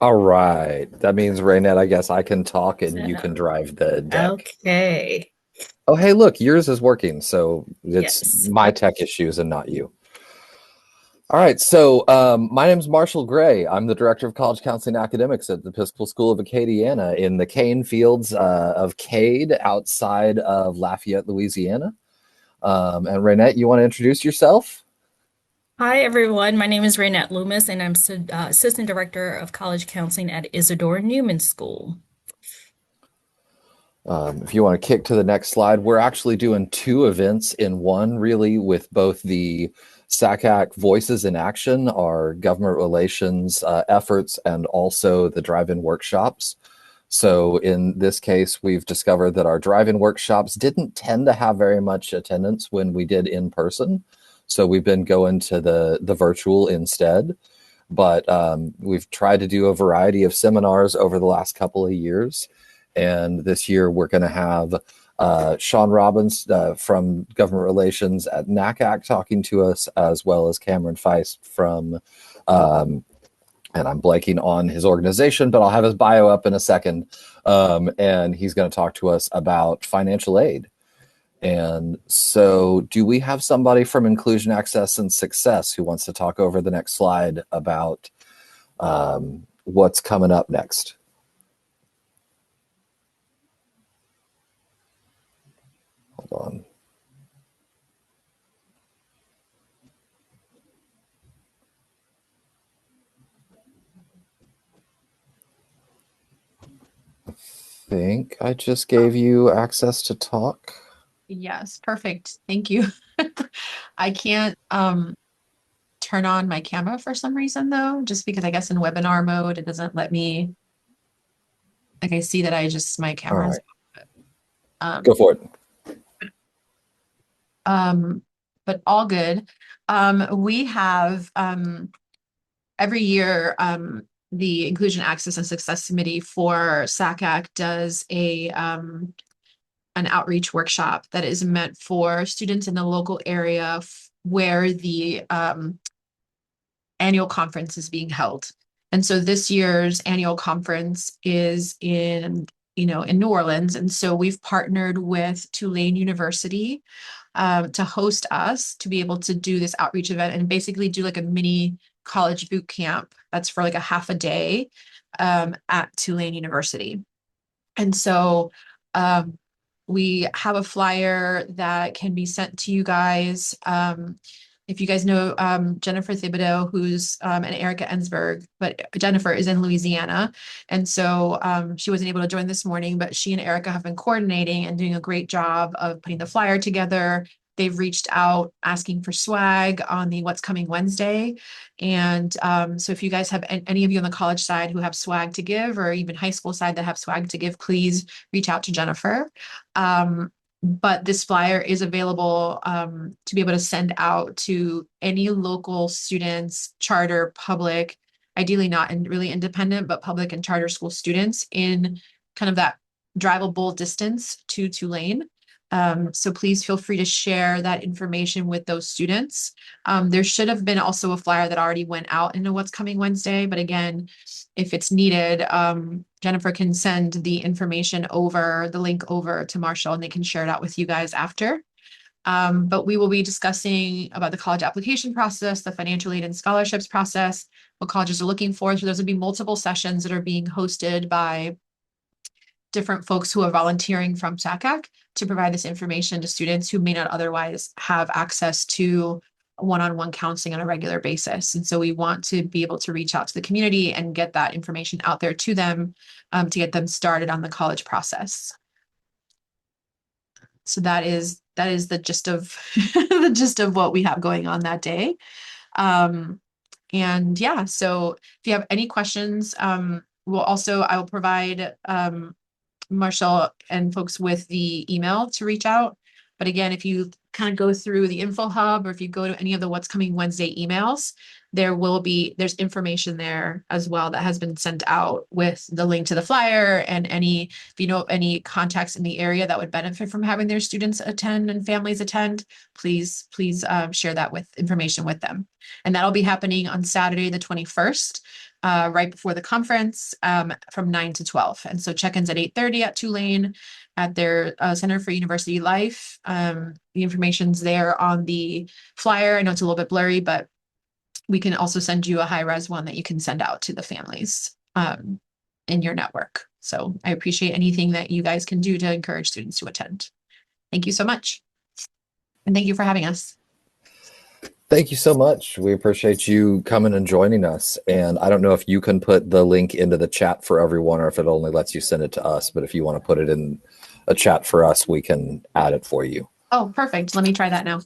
All right. That means, Raynette, I guess I can talk and Set you can up. drive the deck. Okay. Oh, hey, look, yours is working. So it's Yes. my tech issues and not you. All right. So my name is Marshall Gray. I'm the Director of College Counseling Academics at the Episcopal School of Acadiana in the cane fields of Cade outside of Lafayette, Louisiana. And Raynette, you want to introduce yourself? Hi, everyone. My name is Raynette Lumas, and I'm Assistant Director of College Counseling at Isidore Newman School. If you want to kick to the next slide, we're actually doing two events in one, really, with both the SACAC Voices in Action, our government relations efforts, and also the drive-in workshops. So in this case, we've discovered that our drive-in workshops didn't tend to have very much attendance when we did in person. So we've been going to the virtual instead. But we've tried to do a variety of seminars over the last couple of years. And this year we're going to have Sean Robbins from Government Relations at NACAC talking to us, as well as Cameron Feist from, and I'm blanking on his organization, but I'll have his bio up in a second. And he's going to talk to us about financial aid. And so, do we have somebody from Inclusion Access and Success who wants to talk over the next slide about what's coming up next? Hold on. I think I just gave you access to talk. Yes, perfect. Thank you. I can't turn on my camera for some reason though, just because I guess in webinar mode it doesn't let me, like I see that my All camera's right, um go for it. um but all good. We have every year the Inclusion Access and Success Committee for SACAC does a an outreach workshop that is meant for students in the local area where the annual conference is being held. And so this year's annual conference is in New Orleans. And so we've partnered with Tulane University to host us to be able to do this outreach event and basically do like a mini college boot camp that's for like a half a day at Tulane University. And so we have a flyer that can be sent to you guys. If you guys know Jennifer Thibodeau, who's and Erica Ensberg, but Jennifer is in Louisiana. And so she wasn't able to join this morning, but she and Erica have been coordinating and doing a great job of putting the flyer together. They've reached out asking for swag on the What's Coming Wednesday. And so if you guys have any of you on the college side who have swag to give, or even high school side that have swag to give, please reach out to Jennifer. But this flyer is available to be able to send out to any local students, charter, public, ideally not in really independent, but public and charter school students in kind of that drivable distance to Tulane. So please feel free to share that information with those students. There should have been also a flyer that already went out into What's Coming Wednesday, but again, if it's needed, Jennifer can send the information over, the link over to Marshall, and they can share it out with you guys after. But we will be discussing about the college application process, the financial aid and scholarships process, what colleges are looking for. So those would be multiple sessions that are being hosted by different folks who are volunteering from SACAC to provide this information to students who may not otherwise have access to one-on-one counseling on a regular basis. And so we want to be able to reach out to the community and get that information out there to them to get them started on the college process. So that is the gist of the gist of what we have going on that day. And yeah, so if you have any questions, I will provide Marshall and folks with the email to reach out. But again, if you kind of go through the info hub, or if you go to any of the What's Coming Wednesday emails, there's information there as well that has been sent out with the link to the flyer and if you know any contacts in the area that would benefit from having their students attend and families attend, please share that with information with them. And that'll be happening on Saturday, the 21st. right before the conference from 9 to 12. And so check-ins at 8:30 at Tulane at their Center for University Life. The information's there on the flyer. I know it's a little bit blurry, but we can also send you a high-res one that you can send out to the families in your network. So I appreciate anything that you guys can do to encourage students to attend. Thank you so much. And thank you for having us. Thank you so much. We appreciate you coming and joining us. And I don't know if you can put the link into the chat for everyone or if it only lets you send it to us. But if you want to put it in a chat for us, we can add it for you. Oh, perfect. Let me try that now.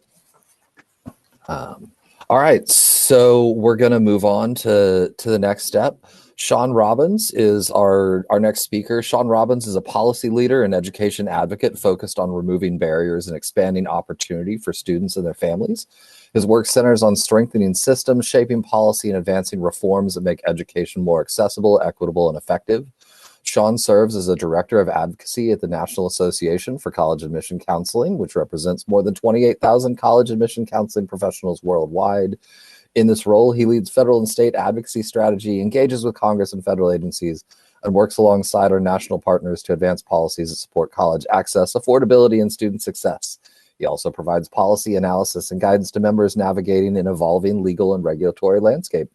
All right. So we're going to move on to the next step. Sean Robbins is our next speaker. Sean Robbins is a policy leader and education advocate focused on removing barriers and expanding opportunity for students and their families. His work centers on strengthening systems, shaping policy, and advancing reforms that make education more accessible, equitable, and effective. Sean serves as a director of advocacy at the National Association for College Admission Counseling, which represents more than 28,000 college admission counseling professionals worldwide. In this role, he leads federal and state advocacy strategy, engages with Congress and federal agencies, and works alongside our national partners to advance policies that support college access, affordability, and student success. He also provides policy analysis and guidance to members navigating an evolving legal and regulatory landscape.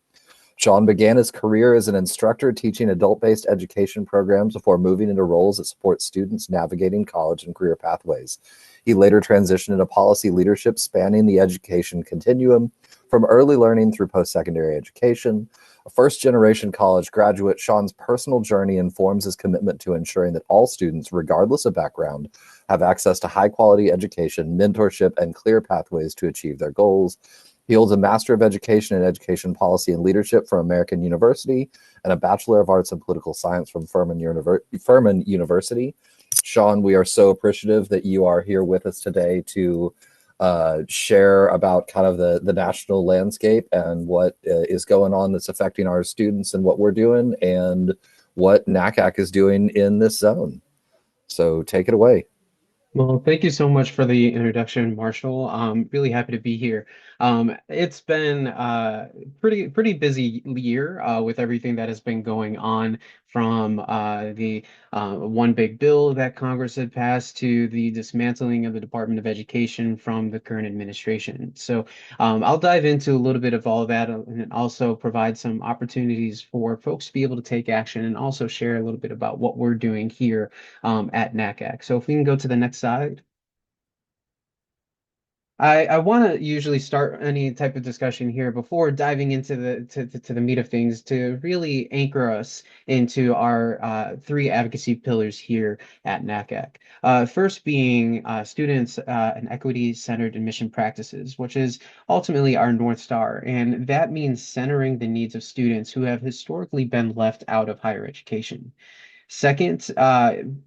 Sean began his career as an instructor teaching adult-based education programs before moving into roles that support students navigating college and career pathways. He later transitioned into policy leadership spanning the education continuum from early learning through post-secondary education. A first-generation college graduate, Sean's personal journey informs his commitment to ensuring that all students, regardless of background, have access to high-quality education, mentorship, and clear pathways to achieve their goals. He holds a Master of Education in Education Policy and Leadership from American University and a Bachelor of Arts in Political Science from Furman University. Sean, we are so appreciative that you are here with us today to share about kind of the national landscape and what is going on that's affecting our students and what we're doing and what NACAC is doing in this zone. So take it away. Well, thank you so much for the introduction, Marshall. I'm really happy to be here. It's been pretty busy year with everything that has been going on from the one big bill that Congress had passed to the dismantling of the Department of Education from the current administration. So I'll dive into a little bit of all of that and also provide some opportunities for folks to be able to take action and also share a little bit about what we're doing here at NACAC. So if we can go to the next slide. I want to usually start any type of discussion here before diving into the meat of things to really anchor us into our three advocacy pillars here at NACAC. First being students and equity-centered admission practices, which is ultimately our North Star. And that means centering the needs of students who have historically been left out of higher education. Second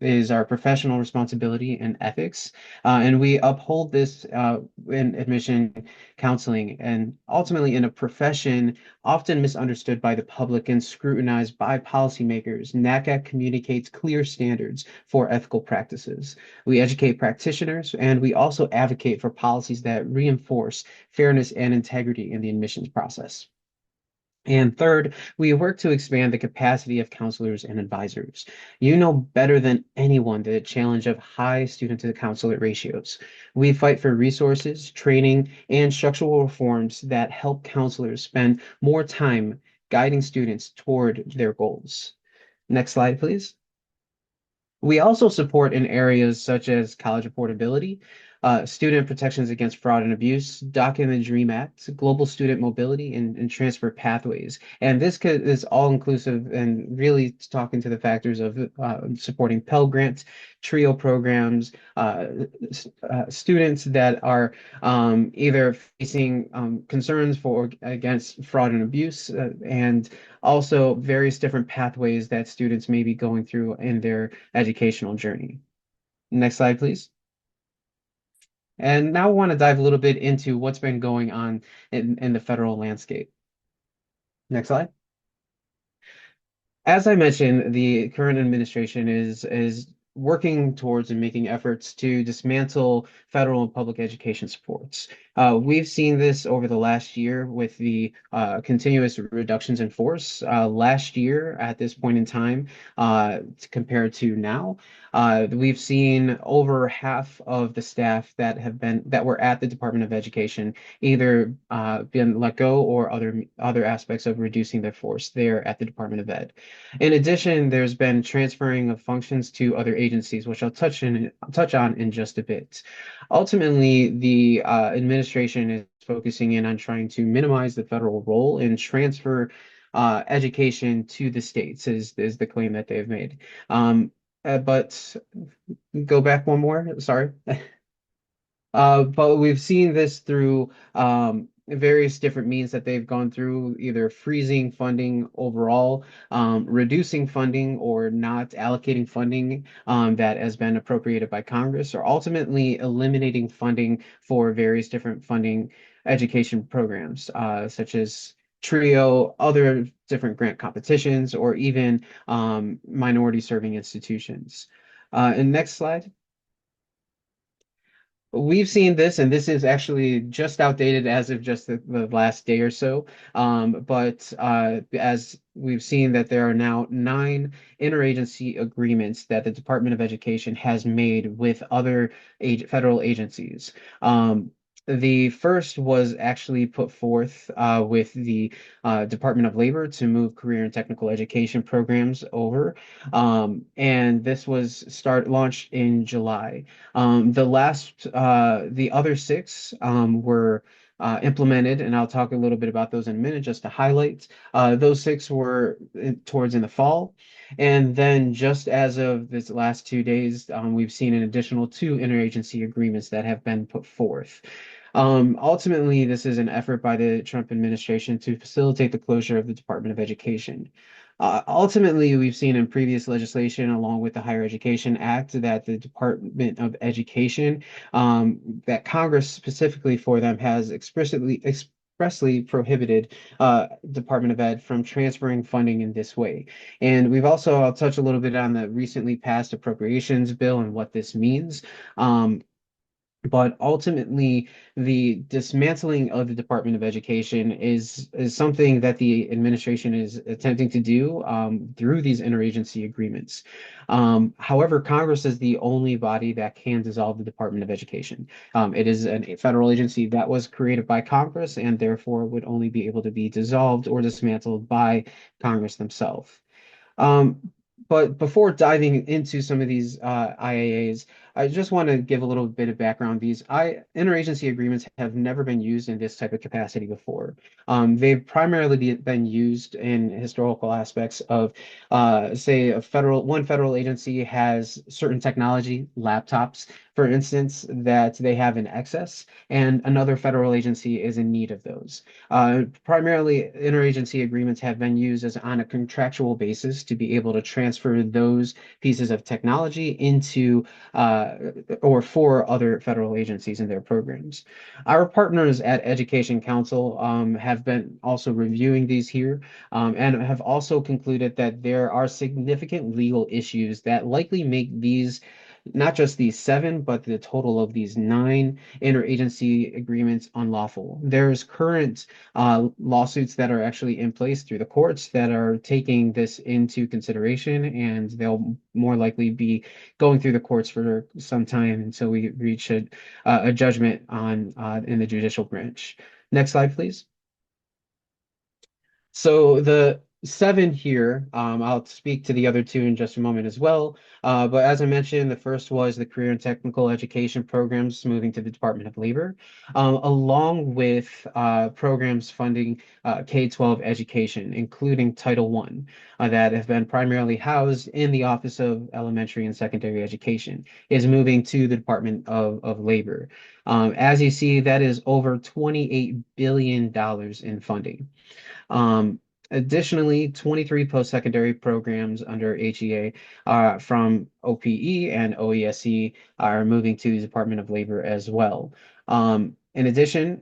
is our professional responsibility and ethics, and we uphold this in admission counseling and ultimately in a profession often misunderstood by the public and scrutinized by policymakers. NACAC communicates clear standards for ethical practices. We educate practitioners, and we also advocate for policies that reinforce fairness and integrity in the admissions process. And third, we work to expand the capacity of counselors and advisors. You know better than anyone the challenge of high student-to-counselor ratios. We fight for resources, training, and structural reforms that help counselors spend more time guiding students toward their goals. Next slide, please. We also support in areas such as college affordability, student protections against fraud and abuse, DACA and the DREAM Act, global student mobility, and transfer pathways. And this is all inclusive and really talking to the factors of supporting Pell Grants, TRIO programs, students that are either facing concerns against fraud and abuse, and also various different pathways that students may be going through in their educational journey. Next slide, please. And now I want to dive a little bit into what's been going on in the federal landscape. Next slide. As I mentioned, the current administration is working towards and making efforts to dismantle federal and public education supports. We've seen this over the last year with the continuous reductions in force. Last year, at this point in time, compared to now, we've seen over half of the staff that were at the Department of Education either been let go or other aspects of reducing their force there at the Department of Ed. In addition, there's been transferring of functions to other agencies, which I'll touch on in just a bit. Ultimately, the administration is focusing in on trying to minimize the federal role and transfer education to the states is the claim that they've made. But go back one more, sorry. But we've seen this through various different means that they've gone through, either freezing funding overall, reducing funding, or not allocating funding that has been appropriated by Congress, or ultimately eliminating funding for various different funding education programs, such as TRIO, other different grant competitions, or even minority serving institutions. And next slide. We've seen this, and this is actually just outdated as of just the last day or so. But as we've seen that there are now 9 interagency agreements that the Department of Education has made with other federal agencies. The first was actually put forth with the Department of Labor to move career and technical education programs over. And this was launched in July. The other 6 were implemented, and I'll talk a little bit about those in a minute just to highlight. Those 6 were towards in the fall. And then just as of this last 2 days, we've seen an additional 2 interagency agreements that have been put forth. Ultimately, this is an effort by the Trump administration to facilitate the closure of the Department of Education. Ultimately, we've seen in previous legislation, along with the Higher Education Act, that the Department of Education, that Congress specifically for them, has expressly prohibited Department of Ed from transferring funding in this way. And I'll touch a little bit on the recently passed appropriations bill and what this means. But ultimately, the dismantling of the Department of Education is something that the administration is attempting to do through these interagency agreements. However, Congress is the only body that can dissolve the Department of Education. It is a federal agency that was created by Congress and therefore would only be able to be dissolved or dismantled by Congress themselves. But before diving into some of these IAAs, I just want to give a little bit of background. These interagency agreements have never been used in this type of capacity before. They've primarily been used in historical aspects of, say, one federal agency has certain technology, laptops, for instance, that they have in excess, and another federal agency is in need of those. Primarily, interagency agreements have been used on a contractual basis to be able to transfer those pieces of technology into or for other federal agencies and their programs. Our partners at Education Council have been also reviewing these here and have also concluded that there are significant legal issues that likely make these not just these 7, but the total of these 9 interagency agreements unlawful. There's current lawsuits that are actually in place through the courts that are taking this into consideration, and they'll more likely be going through the courts for some time until we reach a judgment in the judicial branch. Next slide, please. So the 7 here, I'll speak to the other 2 in just a moment as well. But as I mentioned, the first was the career and technical education programs moving to the Department of Labor, along with programs funding K-12 education, including Title I, that have been primarily housed in the Office of Elementary and Secondary Education, is moving to the Department of Labor. As you see, that is over $28 billion in funding. Additionally, 23 post-secondary programs under HEA from OPE and OESE are moving to the Department of Labor as well. In addition,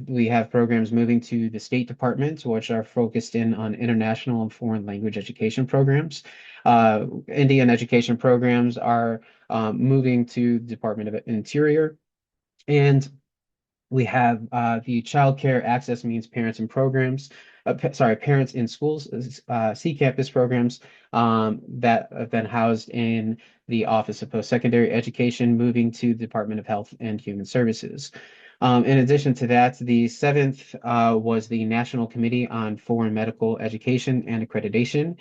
we have programs moving to the State Department, which are focused in on international and foreign language education programs. Indian education programs are moving to the Department of Interior. And we have the Child Care Access Means Parents and Programs, Parents in Schools, C-Campus programs that have been housed in the Office of Post-Secondary Education, moving to the Department of Health and Human Services. In addition to that, the seventh was the National Committee on Foreign Medical Education and Accreditation,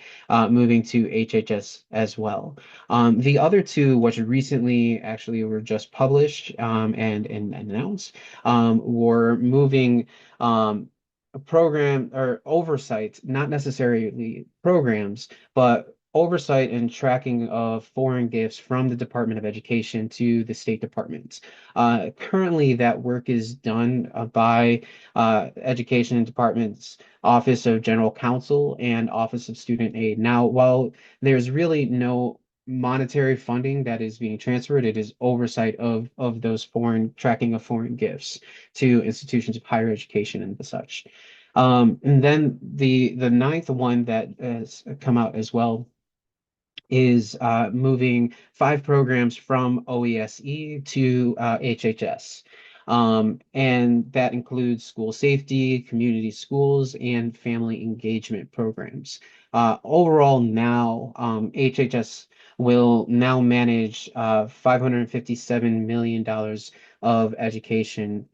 moving to HHS as well. The other two, which recently actually were just published and announced, were moving a program or oversight, not necessarily programs, but oversight and tracking of foreign gifts from the Department of Education to the State Department. Currently, that work is done by Education Department's Office of General Counsel and Office of Student Aid. Now, while there's really no monetary funding that is being transferred, it is oversight of those foreign tracking of foreign gifts to institutions of higher education and the such. And then the ninth one that has come out as well is moving 5 programs from OESE to HHS. And that includes school safety, community schools, and family engagement programs. Overall, now HHS will now manage $557 million of education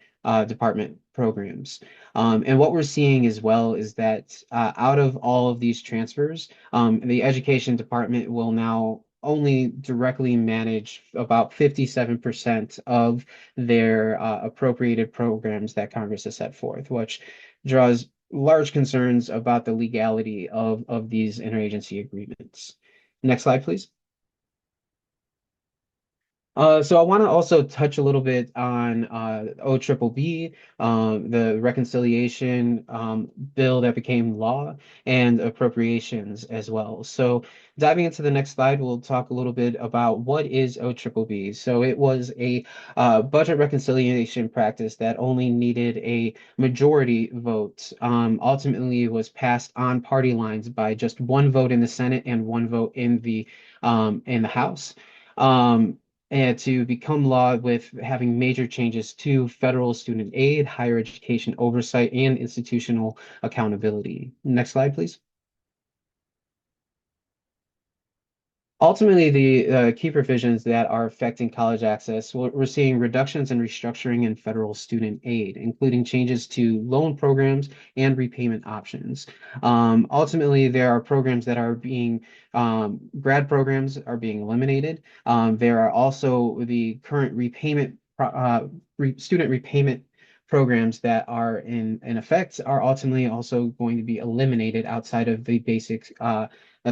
department programs. And what we're seeing as well is that out of all of these transfers, the education department will now only directly manage about 57% of their appropriated programs that Congress has set forth, which draws large concerns about the legality of these interagency agreements. Next slide, please. So I want to also touch a little bit on OBBB, the reconciliation bill that became law, and appropriations as well. So diving into the next slide, we'll talk a little bit about what is OBBB. So it was a budget reconciliation practice that only needed a majority vote. Ultimately, it was passed on party lines by just one vote in the Senate and one vote in the House. And to become law with having major changes to federal student aid, higher education oversight, and institutional accountability. Next slide, please. Ultimately, the key provisions that are affecting college access, we're seeing reductions and restructuring in federal student aid, including changes to loan programs and repayment options. Ultimately, there are programs that are being, grad programs are being eliminated. There are also the current student repayment programs that are in effect are ultimately also going to be eliminated outside of the basic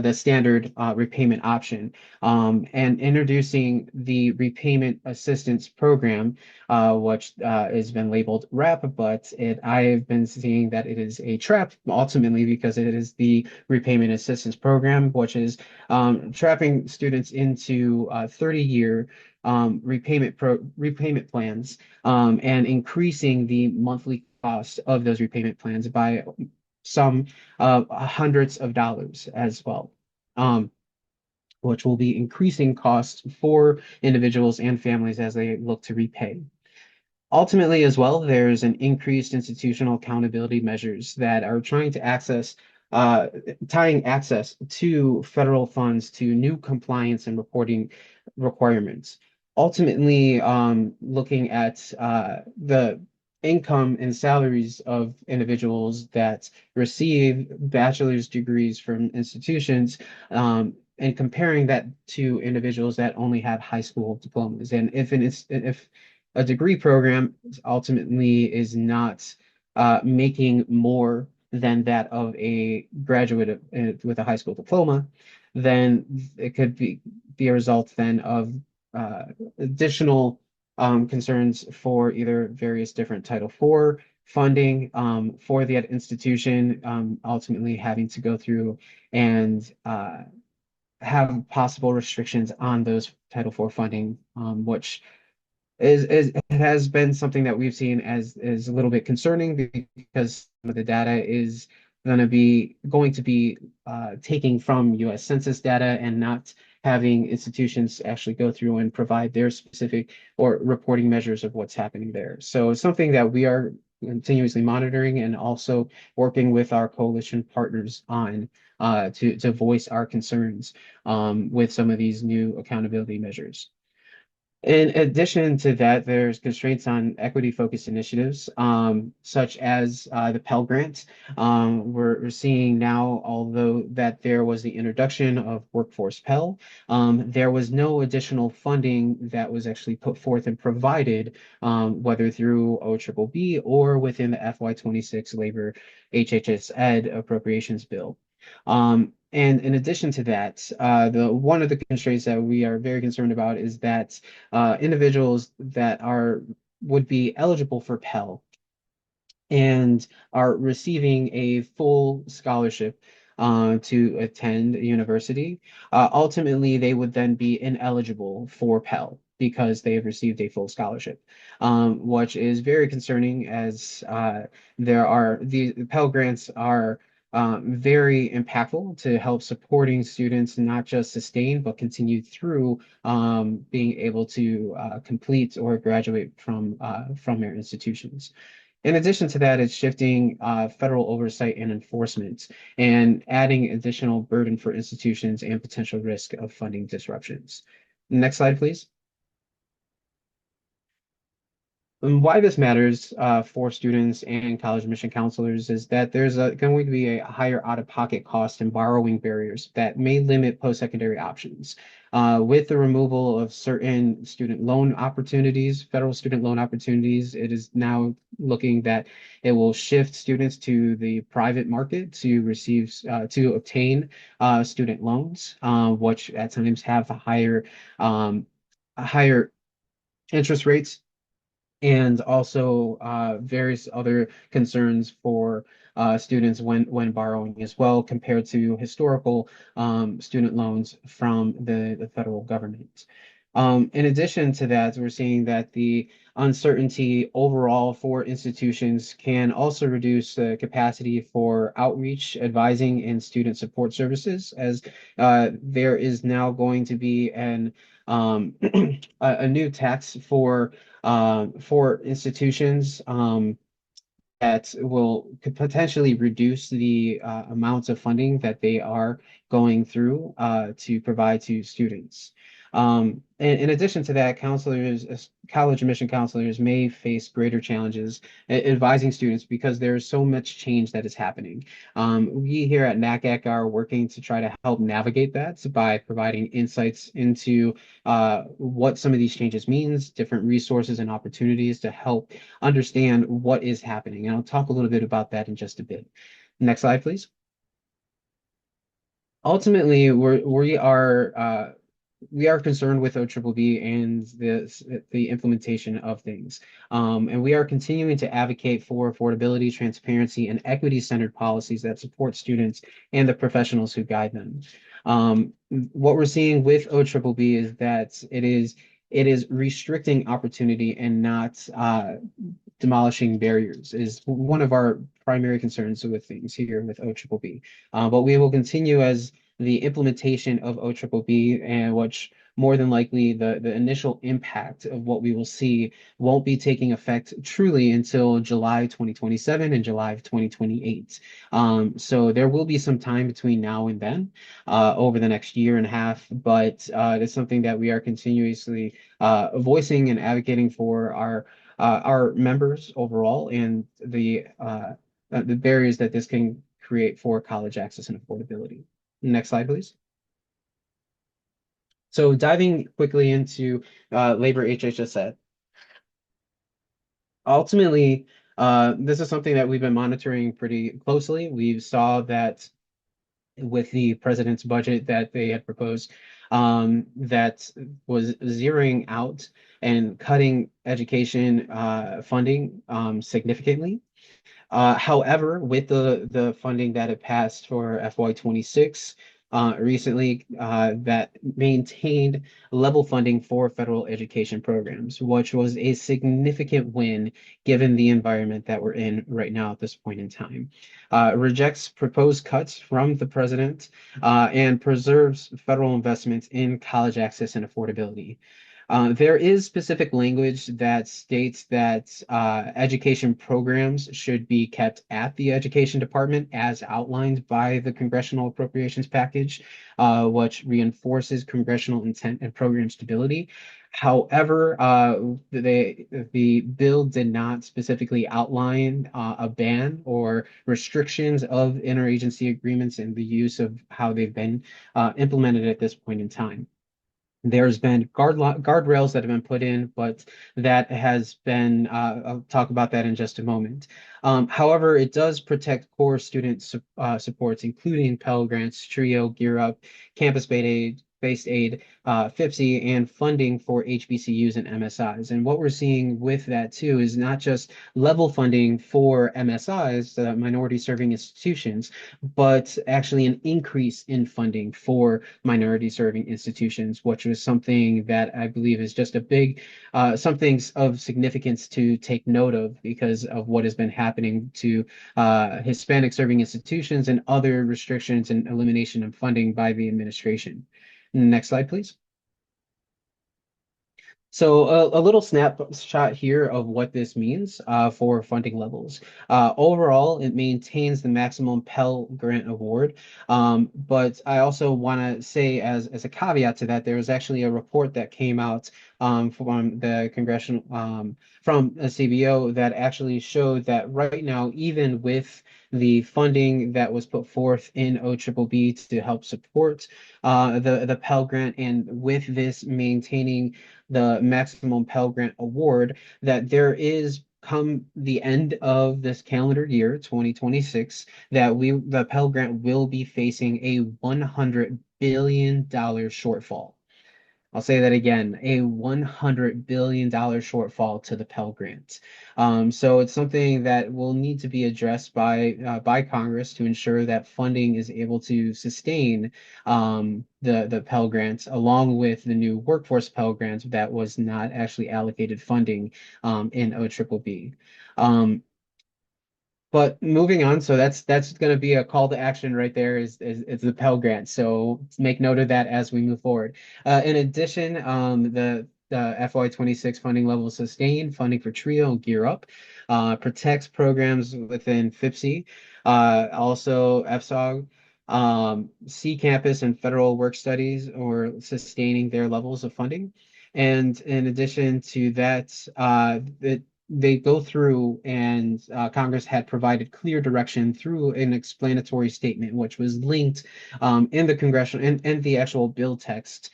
the standard repayment option, and introducing the repayment assistance program, which has been labeled RAP, but I have been seeing that it is a trap ultimately because it is the repayment assistance program, which is trapping students into 30-year repayment plans and increasing the monthly cost of those repayment plans by some hundreds of dollars as well, which will be increasing costs for individuals and families as they look to repay. Ultimately, as well, there's an increased institutional accountability measures that are trying to tying access to federal funds to new compliance and reporting requirements. Ultimately, looking at the income and salaries of individuals that receive bachelor's degrees from institutions, and comparing that to individuals that only have high school diplomas. And if a degree program ultimately is not making more than that of a graduate with a high school diploma, then it could be a result then of additional concerns for either various different Title IV funding for the institution, ultimately having to go through and have possible restrictions on those Title IV funding, which it has been something that we've seen as is a little bit concerning because some of the data is going to be taking from U.S. Census data and not having institutions actually go through and provide their specific or reporting measures of what's happening there. So it's something that we are continuously monitoring and also working with our coalition partners on to voice our concerns with some of these new accountability measures. In addition to that, there's constraints on equity-focused initiatives, such as the Pell Grant. We're seeing now, although that there was the introduction of Workforce Pell, there was no additional funding that was actually put forth and provided, whether through OBBB or within the FY26 Labor HHS Ed Appropriations Bill. And in addition to that, the one of the constraints that we are very concerned about is that individuals that would be eligible for Pell and are receiving a full scholarship to attend university, ultimately they would then be ineligible for Pell because they have received a full scholarship, which is very concerning as the Pell Grants are very impactful to help supporting students not just sustain but continue through being able to complete or graduate from their institutions. In addition to that, it's shifting federal oversight and enforcement and adding additional burden for institutions and potential risk of funding disruptions. Next slide, please. And why this matters for students and college admission counselors is that there's going to be a higher out-of-pocket cost and borrowing barriers that may limit post-secondary options. With the removal of certain student loan opportunities, federal student loan opportunities, it is now looking that it will shift students to the private market to obtain student loans, which at times have um, higher interest rates and also various other concerns for students when borrowing as well, compared to historical student loans from the federal government. In addition to that, we're seeing that the uncertainty overall for institutions can also reduce the capacity for outreach, advising, and student support services, as there is now going to be a new tax for institutions that could potentially reduce the amounts of funding that they are going through to provide to students. And in addition to that, college admission counselors may face greater challenges advising students because there's so much change that is happening. We here at NACAC are working to try to help navigate that by providing insights into what some of these changes means, different resources and opportunities to help understand what is happening. And I'll talk a little bit about that in just a bit. Next slide, please. Ultimately, we are concerned with OBBB and the implementation of things. And we are continuing to advocate for affordability, transparency, and equity-centered policies that support students and the professionals who guide them. What we're seeing with OBBB is that it is restricting opportunity and not demolishing barriers is one of our primary concerns with things here with OBBB. But we will continue as the implementation of OBBB, and which more than likely the initial impact of what we will see won't be taking effect truly until July 2027 and July of 2028. So there will be some time between now and then over the next year and a half, but it's something that we are continuously voicing and advocating for our members overall and the barriers that this can create for college access and affordability. Next slide, please. So diving quickly into labor HHS Ed. Ultimately, this is something that we've been monitoring pretty closely. We saw that with the president's budget that they had proposed, that was zeroing out and cutting education funding significantly. However, with the funding that it passed for FY26, recently that maintained level funding for federal education programs, which was a significant win given the environment that we're in right now at this point in time. Rejects proposed cuts from the president and preserves federal investments in college access and affordability. There is specific language that states that education programs should be kept at the Education Department as outlined by the Congressional Appropriations Package, which reinforces congressional intent and program stability. However, the bill did not specifically outline a ban or restrictions of interagency agreements and the use of how they've been implemented at this point in time. There's been guardrails that have been put in, but that has been, I'll talk about that in just a moment. However, it does protect core student supports, including Pell Grants, TRIO, Gear Up, campus-based aid, FIPSI, and funding for HBCUs and MSIs. And what we're seeing with that too is not just level funding for MSIs, minority serving institutions, but actually an increase in funding for minority serving institutions, which was something that I believe is just a big, something of significance to take note of because of what has been happening to Hispanic serving institutions and other restrictions and elimination of funding by the administration. Next slide, please. So a little snapshot here of what this means for funding levels. Overall, it maintains the maximum Pell Grant award. But I also want to say as a caveat to that, there was actually a report that came out from the congressional, from a CBO that actually showed that right now, even with the funding that was put forth in OBBB to help support the Pell Grant, and with this maintaining the maximum Pell Grant award, that there is come the end of this calendar year, 2026, that the Pell Grant will be facing a $100 billion shortfall. I'll say that again, a $100 billion shortfall to the Pell Grant. So it's something that will need to be addressed by Congress to ensure that funding is able to sustain the Pell Grants, along with the new workforce Pell Grants that was not actually allocated funding in OBBB. But moving on, so that's going to be a call to action right there is the Pell Grant. So make note of that as we move forward. In addition, the FY26 funding level sustained, funding for TRIO and Gear Up, protects programs within FIPSI, also FSOG, C Campus and federal work studies or sustaining their levels of funding. And in addition to that, they go through and Congress had provided clear direction through an explanatory statement, which was linked in the congressional and the actual bill text,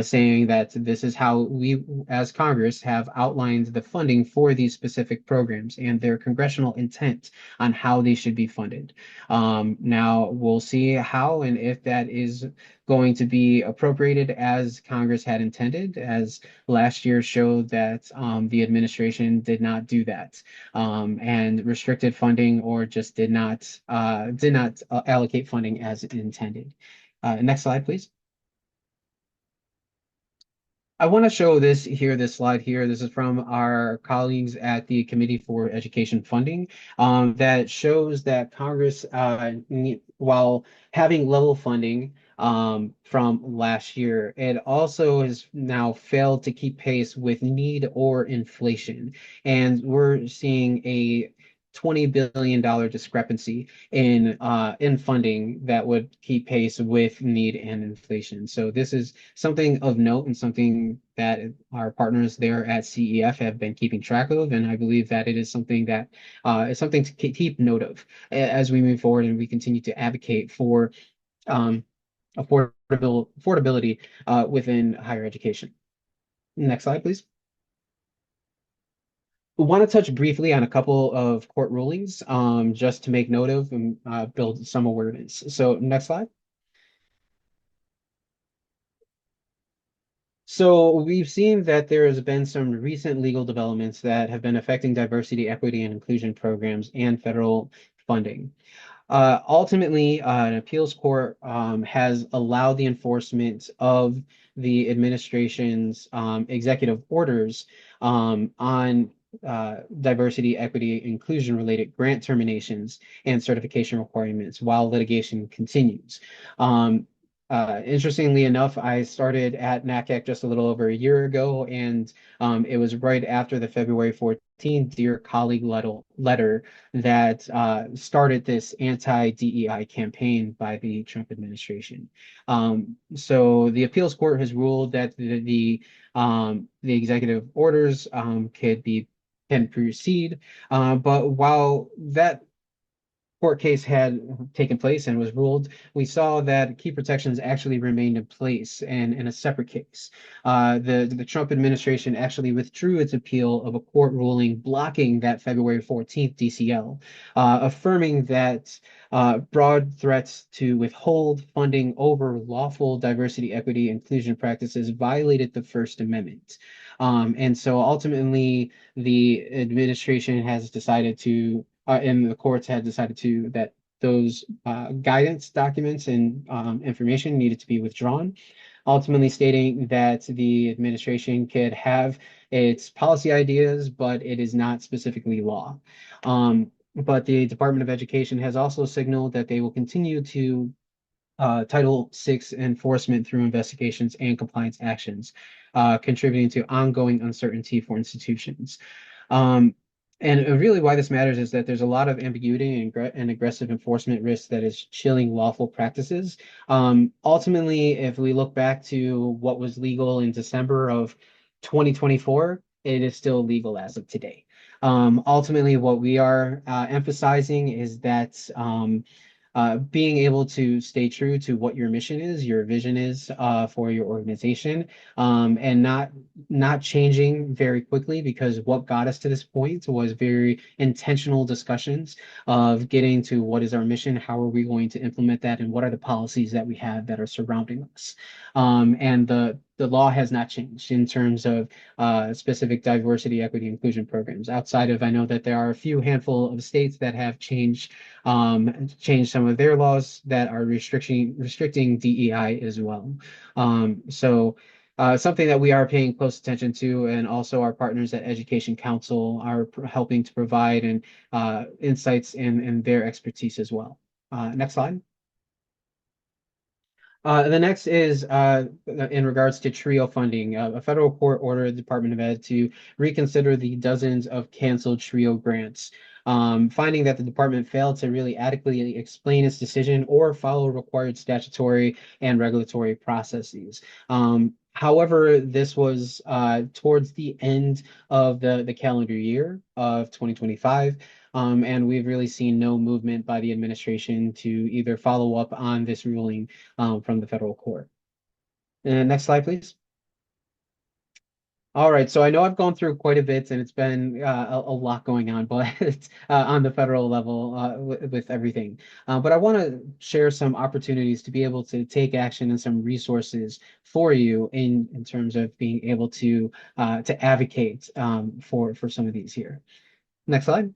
saying that this is how we, as Congress, have outlined the funding for these specific programs and their congressional intent on how they should be funded. Now we'll see how and if that is going to be appropriated as Congress had intended, as last year showed that the administration did not do that and restricted funding or just did not allocate funding as intended. Next slide, please. I want to show this slide here. This is from our colleagues at the Committee for Education Funding that shows that Congress, while having level funding from last year, it also has now failed to keep pace with need or inflation. And we're seeing a $20 billion discrepancy in funding that would keep pace with need and inflation. So this is something of note and something that our partners there at CEF have been keeping track of, and I believe that it is something that is something to keep note of as we move forward and we continue to advocate for affordability within higher education. Next slide, please. We want to touch briefly on a couple of court rulings just to make note of and build some awareness. So next slide. So we've seen that there has been some recent legal developments that have been affecting diversity, equity, and inclusion programs and federal funding. Ultimately, an appeals court has allowed the enforcement of the administration's executive orders on diversity, equity, inclusion related grant terminations and certification requirements while litigation continues. Um, Interestingly enough, I started at NACAC just a little over a year ago, and it was right after the February 14th Dear Colleague letter that started this anti-DEI campaign by the Trump administration. So the appeals court has ruled that the executive orders can proceed, but while that court case had taken place and was ruled, we saw that key protections actually remained in place and in a separate case. The Trump administration actually withdrew its appeal of a court ruling blocking that February 14th DCL, affirming that broad threats to withhold funding over lawful diversity, equity, inclusion practices violated the First Amendment. And so ultimately, the administration has decided to and the courts had decided to that those guidance documents and information needed to be withdrawn, ultimately stating that the administration could have its policy ideas, but it is not specifically law. But the Department of Education has also signaled that they will continue to Title VI enforcement through investigations and compliance actions, contributing to ongoing uncertainty for institutions. Um, and really, why this matters is that there's a lot of ambiguity and aggressive enforcement risk that is chilling lawful practices. Ultimately, if we look back to what was legal in December of 2024, it is still legal as of today. Ultimately, what we are emphasizing is that being able to stay true to what your mission is, your vision is for your organization, and not changing very quickly, because what got us to this point was very intentional discussions of getting to what is our mission, how are we going to implement that, and what are the policies that we have that are surrounding us. And the law has not changed in terms of specific diversity, equity, inclusion programs. Outside of, I know that there are a few handful of states that have changed some of their laws that are restricting DEI as well. Something that we are paying close attention to, and also our partners at Education Council are helping to provide and insights and their expertise as well. Next slide. The next is in regards to TRIO funding. A federal court ordered the Department of Ed to reconsider the dozens of canceled TRIO grants, finding that the department failed to really adequately explain its decision or follow required statutory and regulatory processes. However, this was towards the end of the calendar year of 2025. And we've really seen no movement by the administration to either follow up on this ruling from the federal court. And next slide, please. All right, so I know I've gone through quite a bit, and it's been a lot going on, but on the federal level with everything. But I want to share some opportunities to be able to take action and some resources for you in terms of being able to advocate for some of these here. Next slide.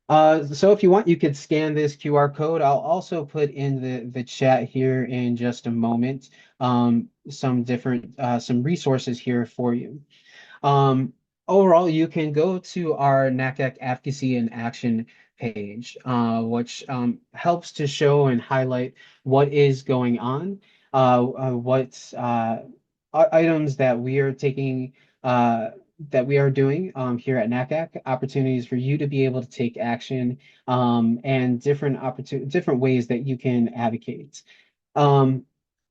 So if you want, you could scan this QR code. I'll also put in the chat here in just a moment some resources here for you. Overall, you can go to our NACAC Advocacy and Action page, which helps to show and highlight what is going on, what items that we are taking that we are doing here at NACAC, opportunities for you to be able to take action, and different ways that you can advocate. Um,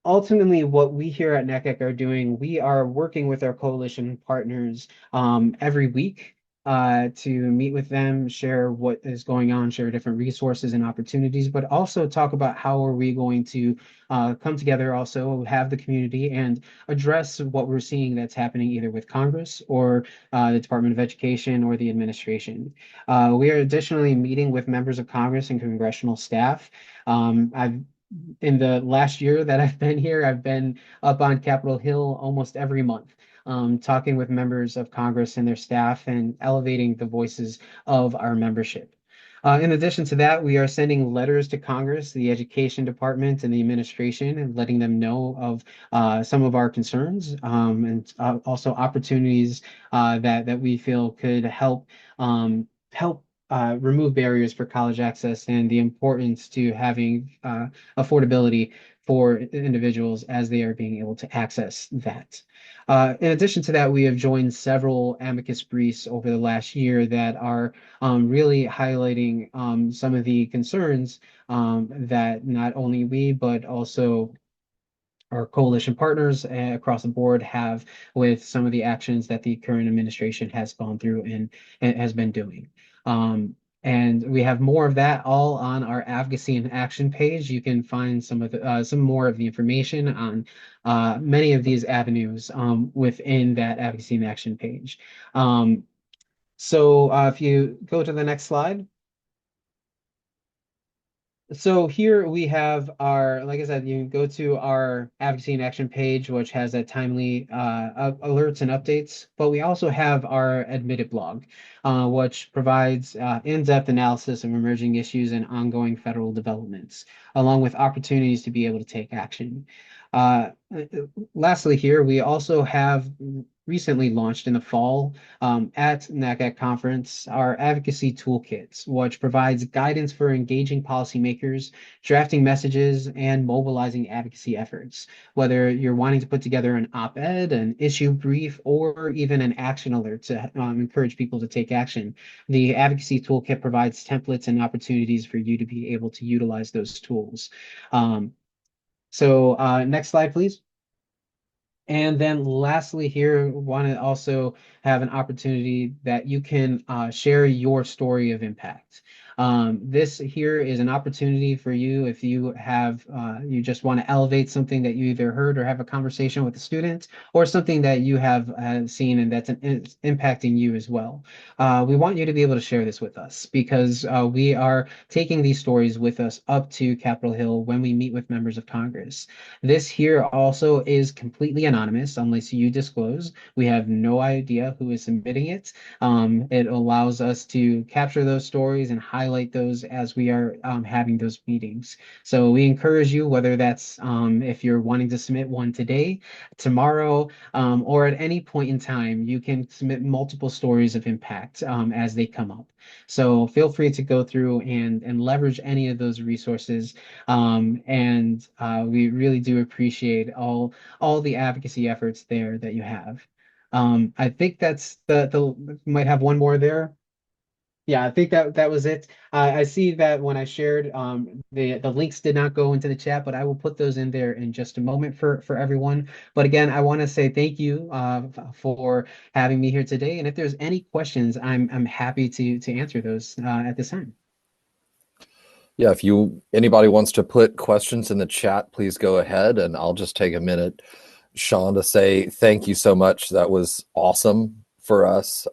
Ultimately, what we here at NACAC are doing, we are working with our coalition partners every week to meet with them, share what is going on, share different resources and opportunities, but also talk about how are we going to come together, also have the community and address what we're seeing that's happening either with Congress or the Department of Education or the administration. We are additionally meeting with members of Congress and congressional staff. I've In the last year that I've been here, I've been up on Capitol Hill almost every month, talking with members of Congress and their staff and elevating the voices of our membership. In addition to that, we are sending letters to Congress, the Education Department, and the administration, and letting them know of some of our concerns and also opportunities that we feel could help remove barriers for college access and the importance to having affordability for individuals as they are being able to access that. In addition to that, we have joined several amicus briefs over the last year that are really highlighting some of the concerns that not only we, but also our coalition partners across the board have with some of the actions that the current administration has gone through and has been doing. And we have more of that all on our advocacy and action page. You can find some more of the information on many of these avenues within that advocacy and action page. So if you go to the next slide. So here we have our, like I said, you can go to our advocacy and action page, which has that timely alerts and updates. But we also have our admitted blog, which provides in-depth analysis of emerging issues and ongoing federal developments, along with opportunities to be able to take action. Lastly, here we also have recently launched in the fall at NACAC conference our advocacy toolkits, which provides guidance for engaging policymakers, drafting messages, and mobilizing advocacy efforts. Whether you're wanting to put together an op-ed, an issue brief, or even an action alert to encourage people to take action, the advocacy toolkit provides templates and opportunities for you to be able to utilize those tools. So next slide, please. And then lastly here, want to also have an opportunity that you can share your story of impact. This here is an opportunity for you if you have, you just want to elevate something that you either heard or have a conversation with a student or something that you have seen and that's impacting you as well. We want you to be able to share this with us because we are taking these stories with us up to Capitol Hill when we meet with members of Congress. This here also is completely anonymous unless you disclose. We have no idea who is submitting it. It allows us to capture those stories and highlight those as we are having those meetings. So we encourage you, whether that's if you're wanting to submit one today, tomorrow, or at any point in time, you can submit multiple stories of impact as they come up. So feel free to go through and leverage any of those resources. And we really do appreciate all the advocacy efforts there that you have. I think that's the might have one more there. Yeah, I think that was it. I see that when I shared, the links did not go into the chat, but I will put those in there in just a moment for everyone. But again, I want to say thank you for having me here today. And if there's any questions, I'm happy to answer those at this time. Yeah, if anybody wants to put questions in the chat, please go ahead, and I'll just take a minute, Sean, to say thank you so much. That was awesome for us.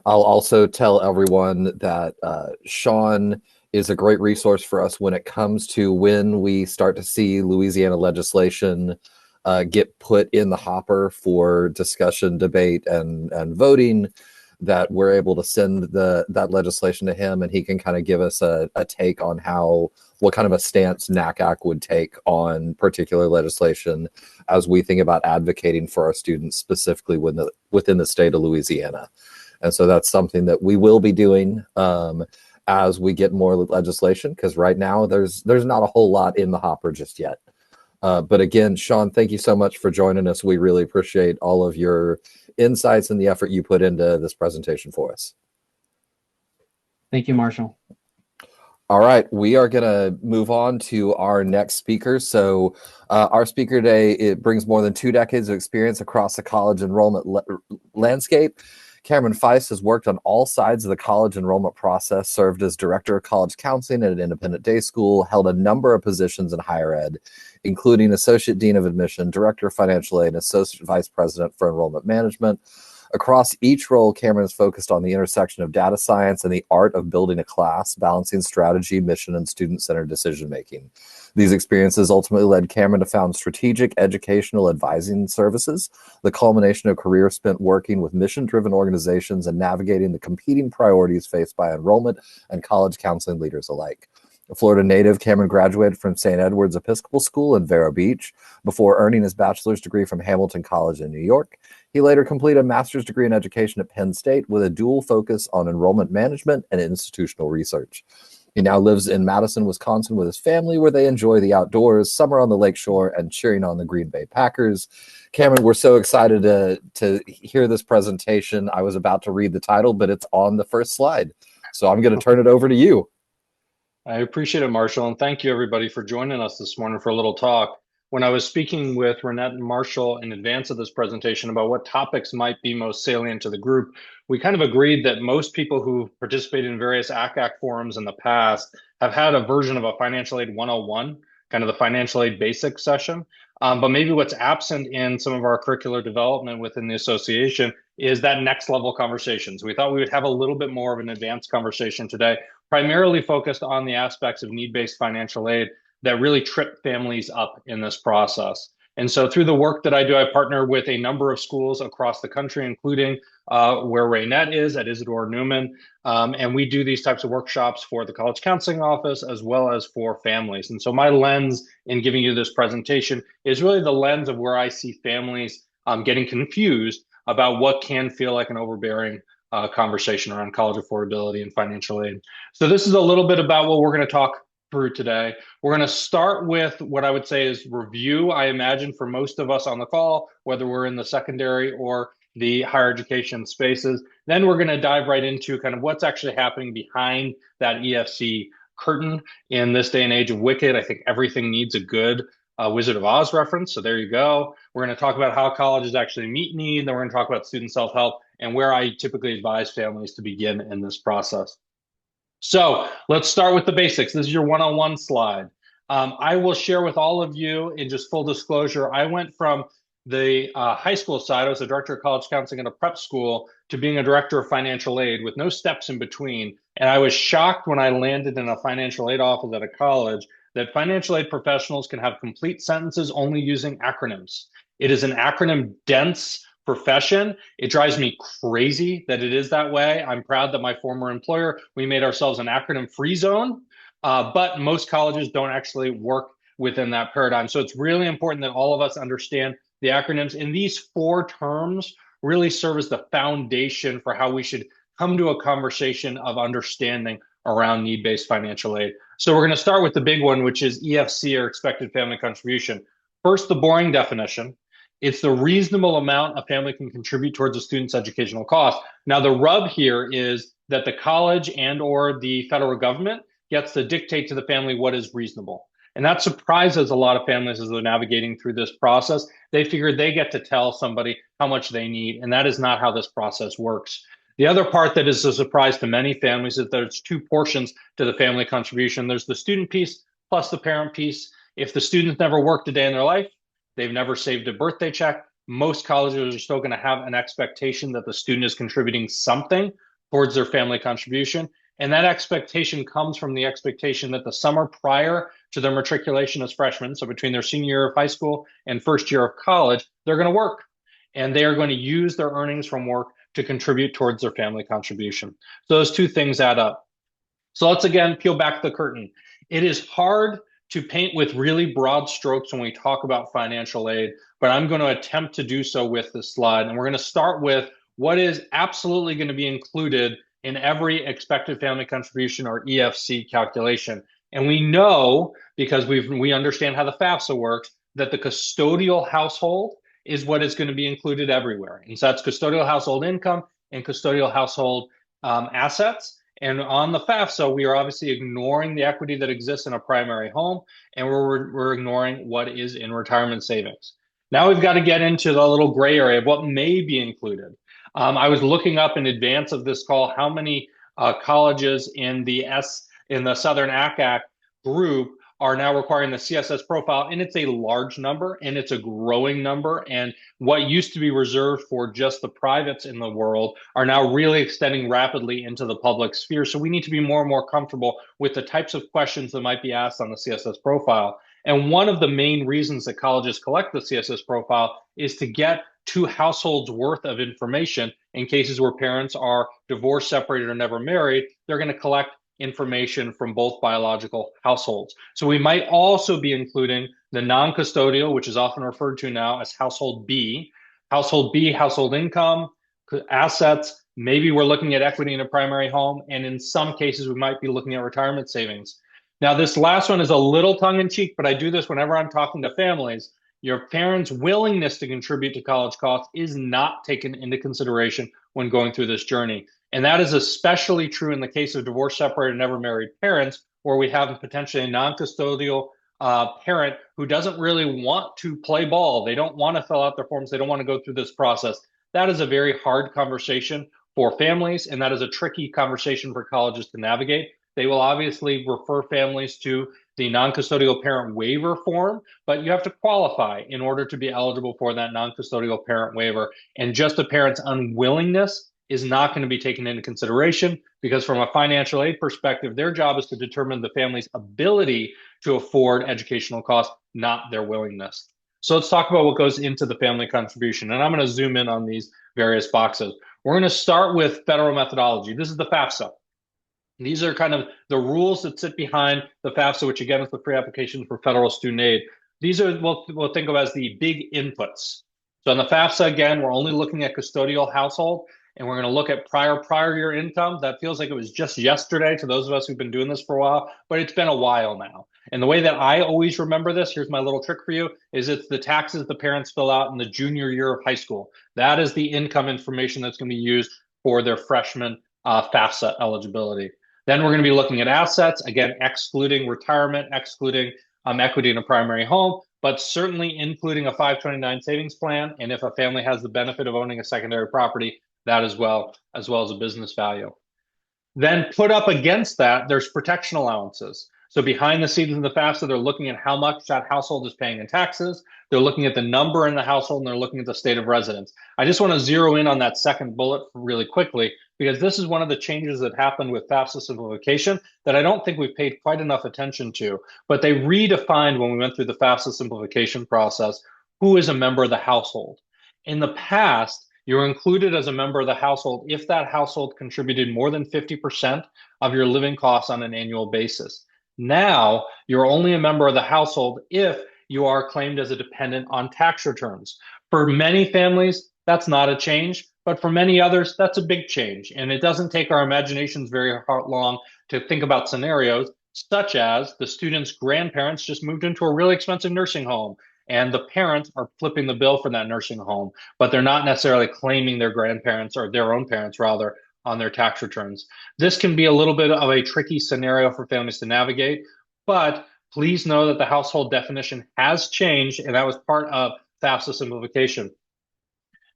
I'll also tell everyone that Sean is a great resource for us when it comes to when we start to see Louisiana legislation get put in the hopper for discussion, debate, and voting, that we're able to send that legislation to him, and he can kind of give us a take on what kind of a stance NACAC would take on particular legislation as we think about advocating for our students, specifically within the state of Louisiana. And so that's something that we will be doing as we get more legislation, because right now there's not a whole lot in the hopper just yet. But again, Sean, thank you so much for joining us. We really appreciate all of your insights and the effort you put into this presentation for us. Thank you, Marshall. All right, we are going to move on to our next speaker. So our speaker today, it brings more than 2 decades of experience across the college enrollment landscape. Cameron Feist has worked on all sides of the college enrollment process, served as director of college counseling at an independent day school, held a number of positions in higher ed, including associate dean of admission, director of financial aid, and associate vice president for enrollment management. Across each role, Cameron is focused on the intersection of data science and the art of building a class, balancing strategy, mission, and student-centered decision-making. These experiences ultimately led Cameron to found Strategic Educational Advising Services, the culmination of a career spent working with mission-driven organizations and navigating the competing priorities faced by enrollment and college counseling leaders alike. A Florida native, Cameron graduated from St. Edward's Episcopal School in Vero Beach before earning his bachelor's degree from Hamilton College in New York. He later completed a master's degree in education at Penn State with a dual focus on enrollment management and institutional research. He now lives in Madison, Wisconsin with his family, where they enjoy the outdoors, summer on the lakeshore, and cheering on the Green Bay Packers. Cameron, we're so excited to hear this presentation. I was about to read the title, but it's on the first slide. So I'm going to turn it over to you. I appreciate it, Marshall, and thank you everybody for joining us this morning for a little talk. When I was speaking with Raynette and Marshall in advance of this presentation about what topics might be most salient to the group, we kind of agreed that most people who participated in various ACAC forums in the past have had a version of a Financial Aid 101, kind of the Financial Aid Basics session. But maybe what's absent in some of our curricular development within the association is that next level conversations. We thought we would have a little bit more of an advanced conversation today, primarily focused on the aspects of need-based financial aid that really trip families up in this process. And so through the work that I do, I partner with a number of schools across the country, including where Raynette is at Isidore Newman. And we do these types of workshops for the College Counseling Office as well as for families. And so my lens in giving you this presentation is really the lens of where I see families getting confused about what can feel like an overbearing conversation around college affordability and financial aid. So this is a little bit about what we're going to talk through today. We're going to start with what I would say is review. I imagine for most of us on the call, whether we're in the secondary or the higher education spaces, then we're going to dive right into kind of what's actually happening behind that EFC curtain in this day and age of Wicked. I think everything needs a good Wizard of Oz reference. So there you go. We're going to talk about how colleges actually meet need. Then we're going to talk about student self-help and where I typically advise families to begin in this process. So let's start with the basics. This is your one-on-one slide. I will share with all of you in just full disclosure, I went from the high school side, I was a director of college counseling at a prep school, to being a director of financial aid with no steps in between. And I was shocked when I landed in a financial aid office at a college that financial aid professionals can have complete sentences only using acronyms. It is an acronym dense profession. It drives me crazy that it is that way. I'm proud that my former employer, we made ourselves an acronym free zone, but most colleges don't actually work within that paradigm. So it's really important that all of us understand the acronyms. And these four terms really serve as the foundation for how we should come to a conversation of understanding around need-based financial aid. So we're going to start with the big one, which is EFC, or expected family contribution. First, the boring definition. It's the reasonable amount a family can contribute towards a student's educational cost. Now, the rub here is that the college and or the federal government gets to dictate to the family what is reasonable. And that surprises a lot of families as they're navigating through this process. They figure they get to tell somebody how much they need, and that is not how this process works. The other part that is a surprise to many families is there's two portions to the family contribution. There's the student piece plus the parent piece. If the student's never worked a day in their life, they've never saved a birthday check, most colleges are still going to have an expectation that the student is contributing something towards their family contribution. And that expectation comes from the expectation that the summer prior to their matriculation as freshmen, so between their senior year of high school and first year of college, they're going to work. And they are going to use their earnings from work to contribute towards their family contribution. So those two things add up. So let's again peel back the curtain. It is hard to paint with really broad strokes when we talk about financial aid, but I'm going to attempt to do so with this slide. And we're going to start with what is absolutely going to be included in every expected family contribution, or EFC, calculation. And we know, because we understand how the FAFSA works, that the custodial household is what is going to be included everywhere. And so that's custodial household income and custodial household assets. And on the FAFSA, we are obviously ignoring the equity that exists in a primary home, and we're ignoring what is in retirement savings. Now we've got to get into the little gray area of what may be included. I was looking up in advance of this call how many colleges in the Southern ACAC group are now requiring the CSS profile, and it's a large number and it's a growing number. And what used to be reserved for just the privates in the world are now really extending rapidly into the public sphere. So we need to be more and more comfortable with the types of questions that might be asked on the CSS profile. And one of the main reasons that colleges collect the CSS profile is to get 2 households worth of information in cases where parents are divorced, separated, or never married. They're going to collect information from both biological households. So we might also be including the non-custodial, which is often referred to now as household B. Household B, household income, assets. Maybe we're looking at equity in a primary home. And in some cases, we might be looking at retirement savings. Now, this last one is a little tongue-in-cheek, but I do this whenever I'm talking to families. Your parents' willingness to contribute to college costs is not taken into consideration when going through this journey. And that is especially true in the case of divorced, separated, never married parents, where we have potentially a non-custodial parent who doesn't really want to play ball. They don't want to fill out their forms. They don't want to go through this process. That is a very hard conversation for families, and that is a tricky conversation for colleges to navigate. They will obviously refer families to the non-custodial parent waiver form, but you have to qualify in order to be eligible for that non-custodial parent waiver. And just a parent's unwillingness is not going to be taken into consideration, because from a financial aid perspective, their job is to determine the family's ability to afford educational costs, not their willingness. So let's talk about what goes into the family contribution. And I'm going to zoom in on these various boxes. We're going to start with federal methodology. This is the FAFSA. These are kind of the rules that sit behind the FAFSA, which again is the free application for federal student aid. These are what we'll think of as the big inputs. So in the FAFSA, again, we're only looking at custodial household, and we're going to look at prior year income. That feels like it was just yesterday to those of us who've been doing this for a while, but it's been a while now. And the way that I always remember this, here's my little trick for you, is it's the taxes the parents fill out in the junior year of high school. That is the income information that's going to be used for their freshman FAFSA eligibility. Then we're going to be looking at assets, again, excluding retirement, excluding equity in a primary home, but certainly including a 529 savings plan. And if a family has the benefit of owning a secondary property, that as well as a business value. Then put up against that, there's protection allowances. So behind the scenes in the FAFSA, they're looking at how much that household is paying in taxes. They're looking at the number in the household, and they're looking at the state of residence. I just want to zero in on that second bullet really quickly, because this is one of the changes that happened with FAFSA simplification that I don't think we've paid quite enough attention to. But they redefined, when we went through the FAFSA simplification process, who is a member of the household. In the past, you were included as a member of the household if that household contributed more than 50% of your living costs on an annual basis. Now, you're only a member of the household if you are claimed as a dependent on tax returns. For many families, that's not a change, but for many others, that's a big change. And it doesn't take our imaginations very long to think about scenarios such as the student's grandparents just moved into a really expensive nursing home, and the parents are flipping the bill for that nursing home, but they're not necessarily claiming their grandparents, or their own parents rather, on their tax returns. This can be a little bit of a tricky scenario for families to navigate, but please know that the household definition has changed, and that was part of FAFSA simplification.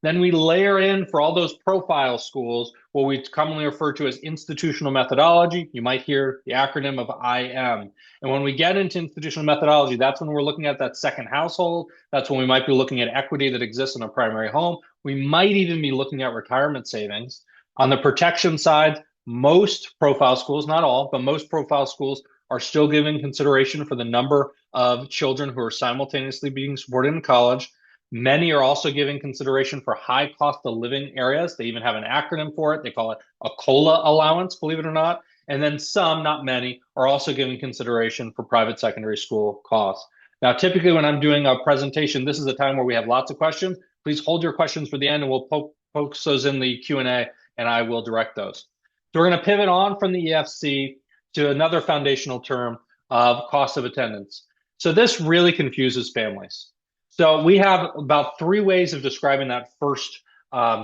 Then we layer in, for all those profile schools, what we commonly refer to as institutional methodology. You might hear the acronym of IM. And when we get into institutional methodology, that's when we're looking at that second household. That's when we might be looking at equity that exists in a primary home. We might even be looking at retirement savings. On the protection side, most profile schools, not all, but most profile schools are still giving consideration for the number of children who are simultaneously being supported in college. Many are also giving consideration for high cost of living areas. They even have an acronym for it. They call it a COLA allowance, believe it or not. And then some, not many, are also giving consideration for private secondary school costs. Now, typically when I'm doing a presentation, this is a time where we have lots of questions. Please hold your questions for the end, and we'll poke those in the Q&A, and I will direct those. So we're going to pivot on from the EFC to another foundational term of cost of attendance. So this really confuses families. So we have about 3 ways of describing that first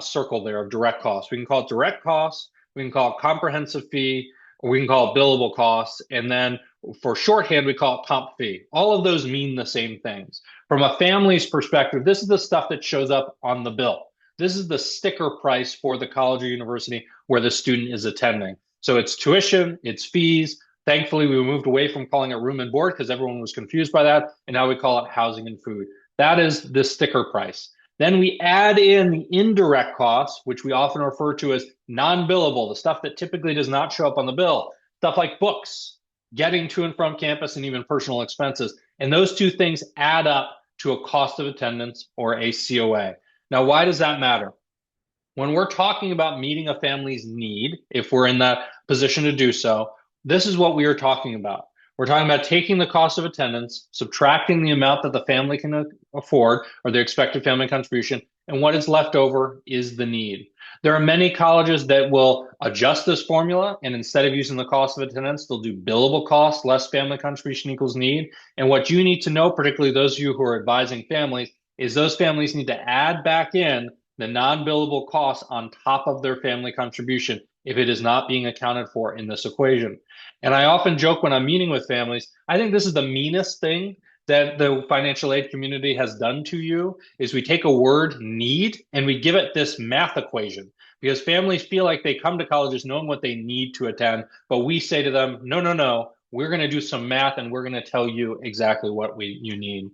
circle there of direct costs. We can call it direct costs, we can call it comprehensive fee, or we can call it billable costs. And then for shorthand, we call it comp fee. All of those mean the same things. From a family's perspective, this is the stuff that shows up on the bill. This is the sticker price for the college or university where the student is attending. So it's tuition, it's fees. Thankfully, we moved away from calling it room and board because everyone was confused by that. And now we call it housing and food. That is the sticker price. Then we add in the indirect costs, which we often refer to as non-billable, the stuff that typically does not show up on the bill. Stuff like books, getting to and from campus, and even personal expenses. And those two things add up to a cost of attendance, or a COA. Now, why does that matter? When we're talking about meeting a family's need, if we're in that position to do so, this is what we are talking about. We're talking about taking the cost of attendance, subtracting the amount that the family can afford, or the expected family contribution, and what is left over is the need. There are many colleges that will adjust this formula, and instead of using the cost of attendance, they'll do billable cost, less family contribution equals need. And what you need to know, particularly those of you who are advising families, is those families need to add back in the non-billable costs on top of their family contribution if it is not being accounted for in this equation. And I often joke when I'm meeting with families, I think this is the meanest thing that the financial aid community has done to you, is we take a word need and we give it this math equation, because families feel like they come to colleges knowing what they need to attend, but we say to them, no, no, no, we're going to do some math and we're going to tell you exactly what you need.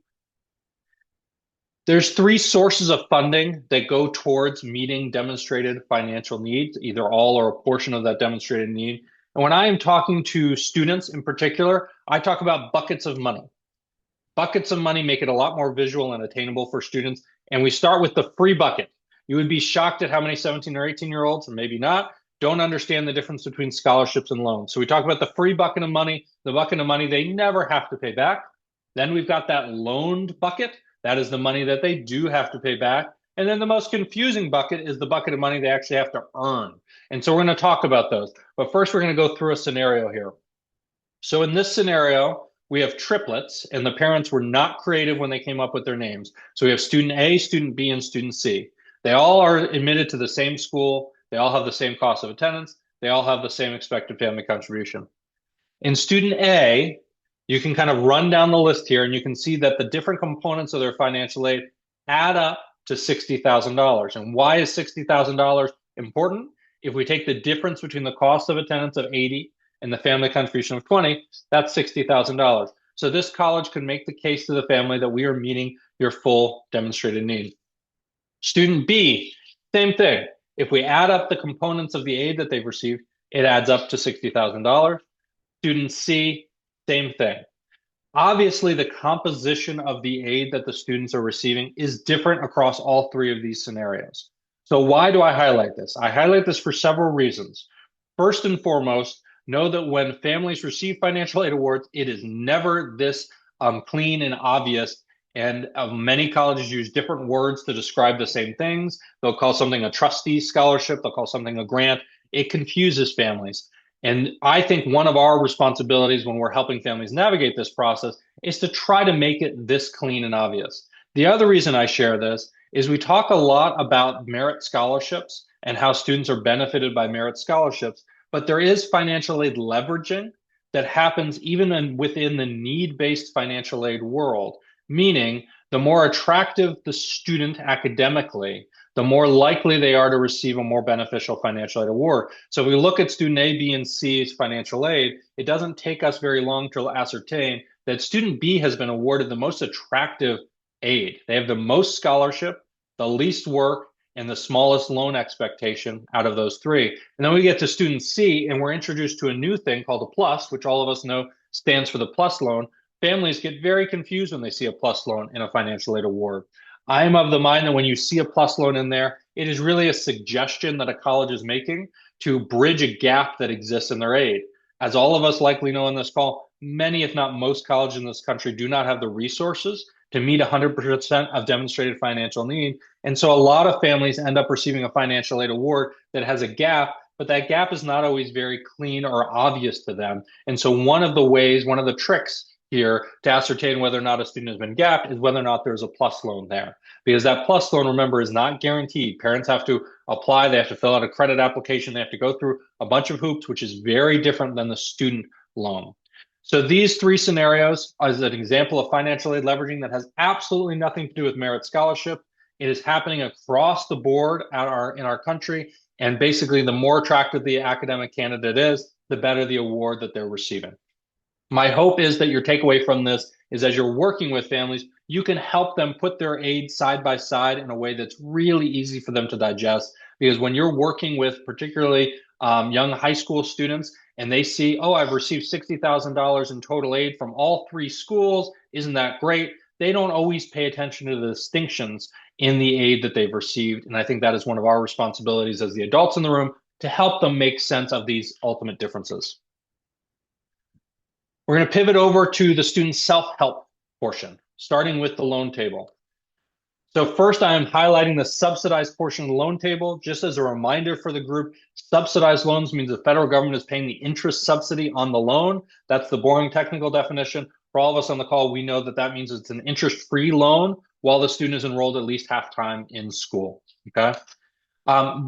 There's three sources of funding that go towards meeting demonstrated financial needs, either all or a portion of that demonstrated need. And when I am talking to students in particular, I talk about buckets of money. Buckets of money make it a lot more visual and attainable for students. And we start with the free bucket. You would be shocked at how many 17 or 18-year-olds, or maybe not, don't understand the difference between scholarships and loans. So we talk about the free bucket of money, the bucket of money they never have to pay back. Then we've got that loaned bucket. That is the money that they do have to pay back. And then the most confusing bucket is the bucket of money they actually have to earn. And so we're going to talk about those. But first, we're going to go through a scenario here. So in this scenario, we have triplets, and the parents were not creative when they came up with their names. So we have student A, student B, and student C. They all are admitted to the same school. They all have the same cost of attendance. They all have the same expected family contribution. In student A, you can kind of run down the list here, and you can see that the different components of their financial aid add up to $60,000. And why is $60,000 important? If we take the difference between the cost of attendance of 80 and the family contribution of 20, that's $60,000. So this college could make the case to the family that we are meeting your full demonstrated need. Student B, same thing. If we add up the components of the aid that they've received, it adds up to $60,000. Student C, same thing. Obviously, the composition of the aid that the students are receiving is different across all three of these scenarios. So why do I highlight this? I highlight this for several reasons. First and foremost, know that when families receive financial aid awards, it is never this clean and obvious. And many colleges use different words to describe the same things. They'll call something a trustee scholarship. They'll call something a grant. It confuses families. And I think one of our responsibilities when we're helping families navigate this process is to try to make it this clean and obvious. The other reason I share this is we talk a lot about merit scholarships and how students are benefited by merit scholarships, but there is financial aid leveraging that happens even within the need-based financial aid world, meaning the more attractive the student academically, the more likely they are to receive a more beneficial financial aid award. So if we look at student A, B, and C's financial aid, it doesn't take us very long to ascertain that student B has been awarded the most attractive aid. They have the most scholarship, the least work, and the smallest loan expectation out of those three. And then we get to student C, and we're introduced to a new thing called a plus, which all of us know stands for the plus loan. Families get very confused when they see a plus loan in a financial aid award. I am of the mind that when you see a plus loan in there, it is really a suggestion that a college is making to bridge a gap that exists in their aid. As all of us likely know on this call, many, if not most colleges in this country do not have the resources to meet 100% of demonstrated financial need. And so a lot of families end up receiving a financial aid award that has a gap, but that gap is not always very clean or obvious to them. And so one of the tricks here to ascertain whether or not a student has been gapped is whether or not there's a plus loan there. Because that plus loan, remember, is not guaranteed. Parents have to apply, they have to fill out a credit application, they have to go through a bunch of hoops, which is very different than the student loan. So these three scenarios is an example of financial aid leveraging that has absolutely nothing to do with merit scholarship. It is happening across the board in our country. And basically, the more attractive the academic candidate is, the better the award that they're receiving. My hope is that your takeaway from this is as you're working with families, you can help them put their aid side by side in a way that's really easy for them to digest. Because when you're working with particularly young high school students, and they see, oh, I've received $60,000 in total aid from all three schools. Isn't that great? They don't always pay attention to the distinctions in the aid that they've received. And I think that is one of our responsibilities as the adults in the room to help them make sense of these ultimate differences. We're going to pivot over to the student self-help portion, starting with the loan table. So first, I am highlighting the subsidized portion of the loan table. Just as a reminder for the group, subsidized loans means the federal government is paying the interest subsidy on the loan. That's the boring technical definition. For all of us on the call, we know that that means it's an interest-free loan while the student is enrolled at least half time in school, okay?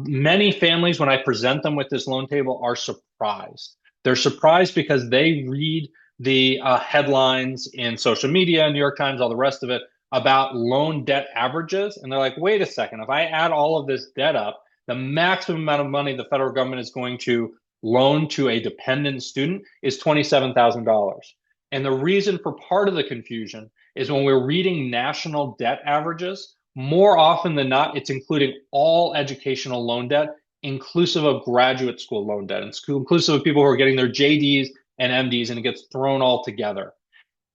Many families, when I present them with this loan table, are surprised. They're surprised because they read the headlines in social media, New York Times, all the rest of it, about loan debt averages. And they're like, wait a second, if I add all of this debt up, the maximum amount of money the federal government is going to loan to a dependent student is $27,000. And the reason for part of the confusion is when we're reading national debt averages, more often than not, it's including all educational loan debt, inclusive of graduate school loan debt, and inclusive of people who are getting their JDs and MDs, and it gets thrown all together.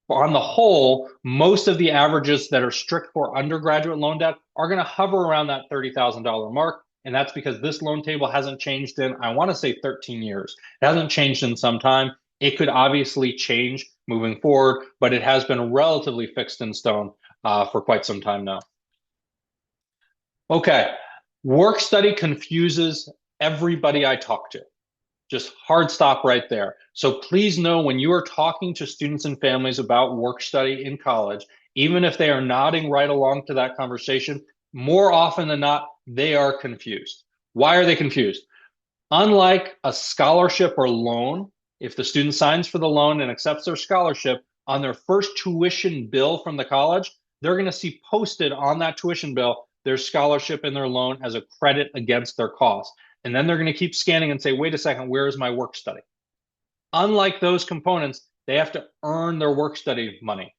On the whole, most of the averages that are strict for undergraduate loan debt are going to hover around that $30,000 mark. And that's because this loan table hasn't changed in, I want to say 13 years. It hasn't changed in some time. It could obviously change moving forward, but it has been relatively fixed in stone for quite some time now. Okay, work study confuses everybody I talk to. Just hard stop right there. So please know when you are talking to students and families about work study in college, even if they are nodding right along to that conversation, more often than not, they are confused. Why are they confused? Unlike a scholarship or loan, if the student signs for the loan and accepts their scholarship, on their first tuition bill from the college, they're going to see posted on that tuition bill their scholarship and their loan as a credit against their cost. And then they're going to keep scanning and say, wait a second, where is my work study? Unlike those components, they have to earn their work study money.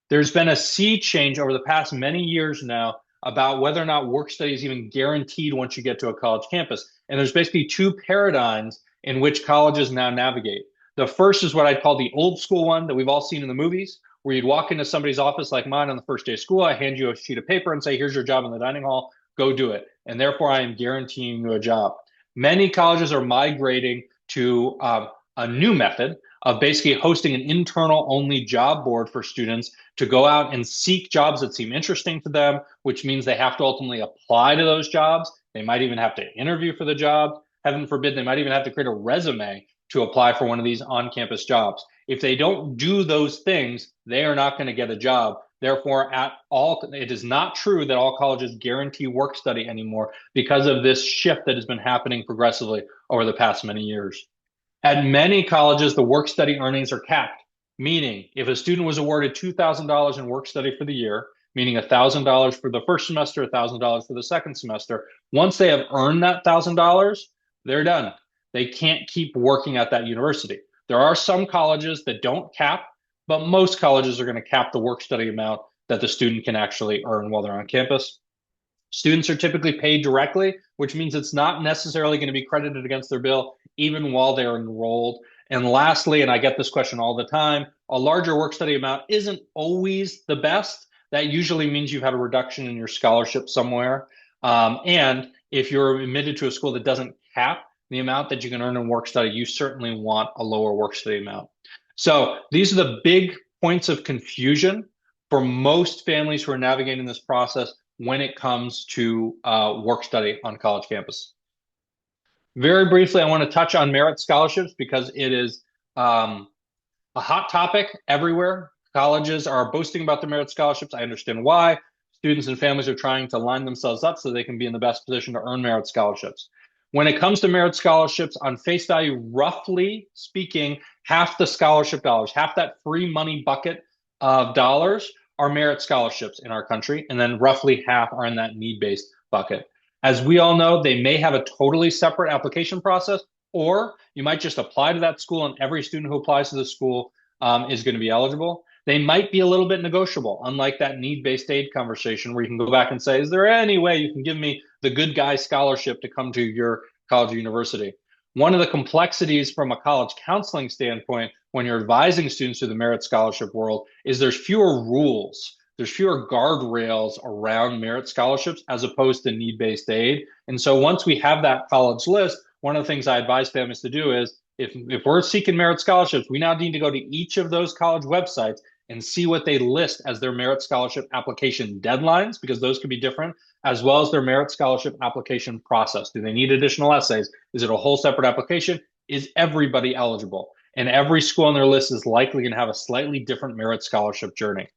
There's been a sea change over the past many years now about whether or not work study is even guaranteed once you get to a college campus. And there's basically two paradigms in which colleges now navigate. The first is what I'd call the old school one that we've all seen in the movies, where you'd walk into somebody's office like mine on the first day of school, I hand you a sheet of paper and say, here's your job in the dining hall, go do it. And therefore, I am guaranteeing you a job. Many colleges are migrating to a new method of basically hosting an internal only job board for students to go out and seek jobs that seem interesting to them, which means they have to ultimately apply to those jobs. They might even have to interview for the job. Heaven forbid, they might even have to create a resume to apply for one of these on-campus jobs. If they don't do those things, they are not going to get a job. Therefore, it is not true that all colleges guarantee work study anymore because of this shift that has been happening progressively over the past many years. At many colleges, the work study earnings are capped, meaning if a student was awarded $2,000 in work study for the year, meaning $1,000 for the first semester, $1,000 for the second semester, once they have earned that $1,000, they're done. They can't keep working at that university. There are some colleges that don't cap, but most colleges are going to cap the work study amount that the student can actually earn while they're on campus. Students are typically paid directly, which means it's not necessarily going to be credited against their bill, even while they're enrolled. And lastly, and I get this question all the time, a larger work study amount isn't always the best. That usually means you've had a reduction in your scholarship somewhere. And if you're admitted to a school that doesn't cap the amount that you can earn in work study, you certainly want a lower work study amount. So these are the big points of confusion for most families who are navigating this process when it comes to work study on college campus. Very briefly, I want to touch on merit scholarships because it is a hot topic everywhere. Colleges are boasting about the merit scholarships. I understand why. Students and families are trying to line themselves up so they can be in the best position to earn merit scholarships. When it comes to merit scholarships, on face value, roughly speaking, half the scholarship dollars, half that free money bucket of dollars are merit scholarships in our country, and then roughly half are in that need-based bucket. As we all know, they may have a totally separate application process, or you might just apply to that school and every student who applies to the school is going to be eligible. They might be a little bit negotiable, unlike that need-based aid conversation where you can go back and say, is there any way you can give me the good guy scholarship to come to your college or university? One of the complexities from a college counseling standpoint when you're advising students through the merit scholarship world is there's fewer rules. There's fewer guardrails around merit scholarships as opposed to need-based aid. And so once we have that college list, one of the things I advise families to do is if we're seeking merit scholarships, we now need to go to each of those college websites and see what they list as their merit scholarship application deadlines, because those could be different, as well as their merit scholarship application process. Do they need additional essays? Is it a whole separate application? Is everybody eligible? And every school on their list is likely going to have a slightly different merit scholarship journey.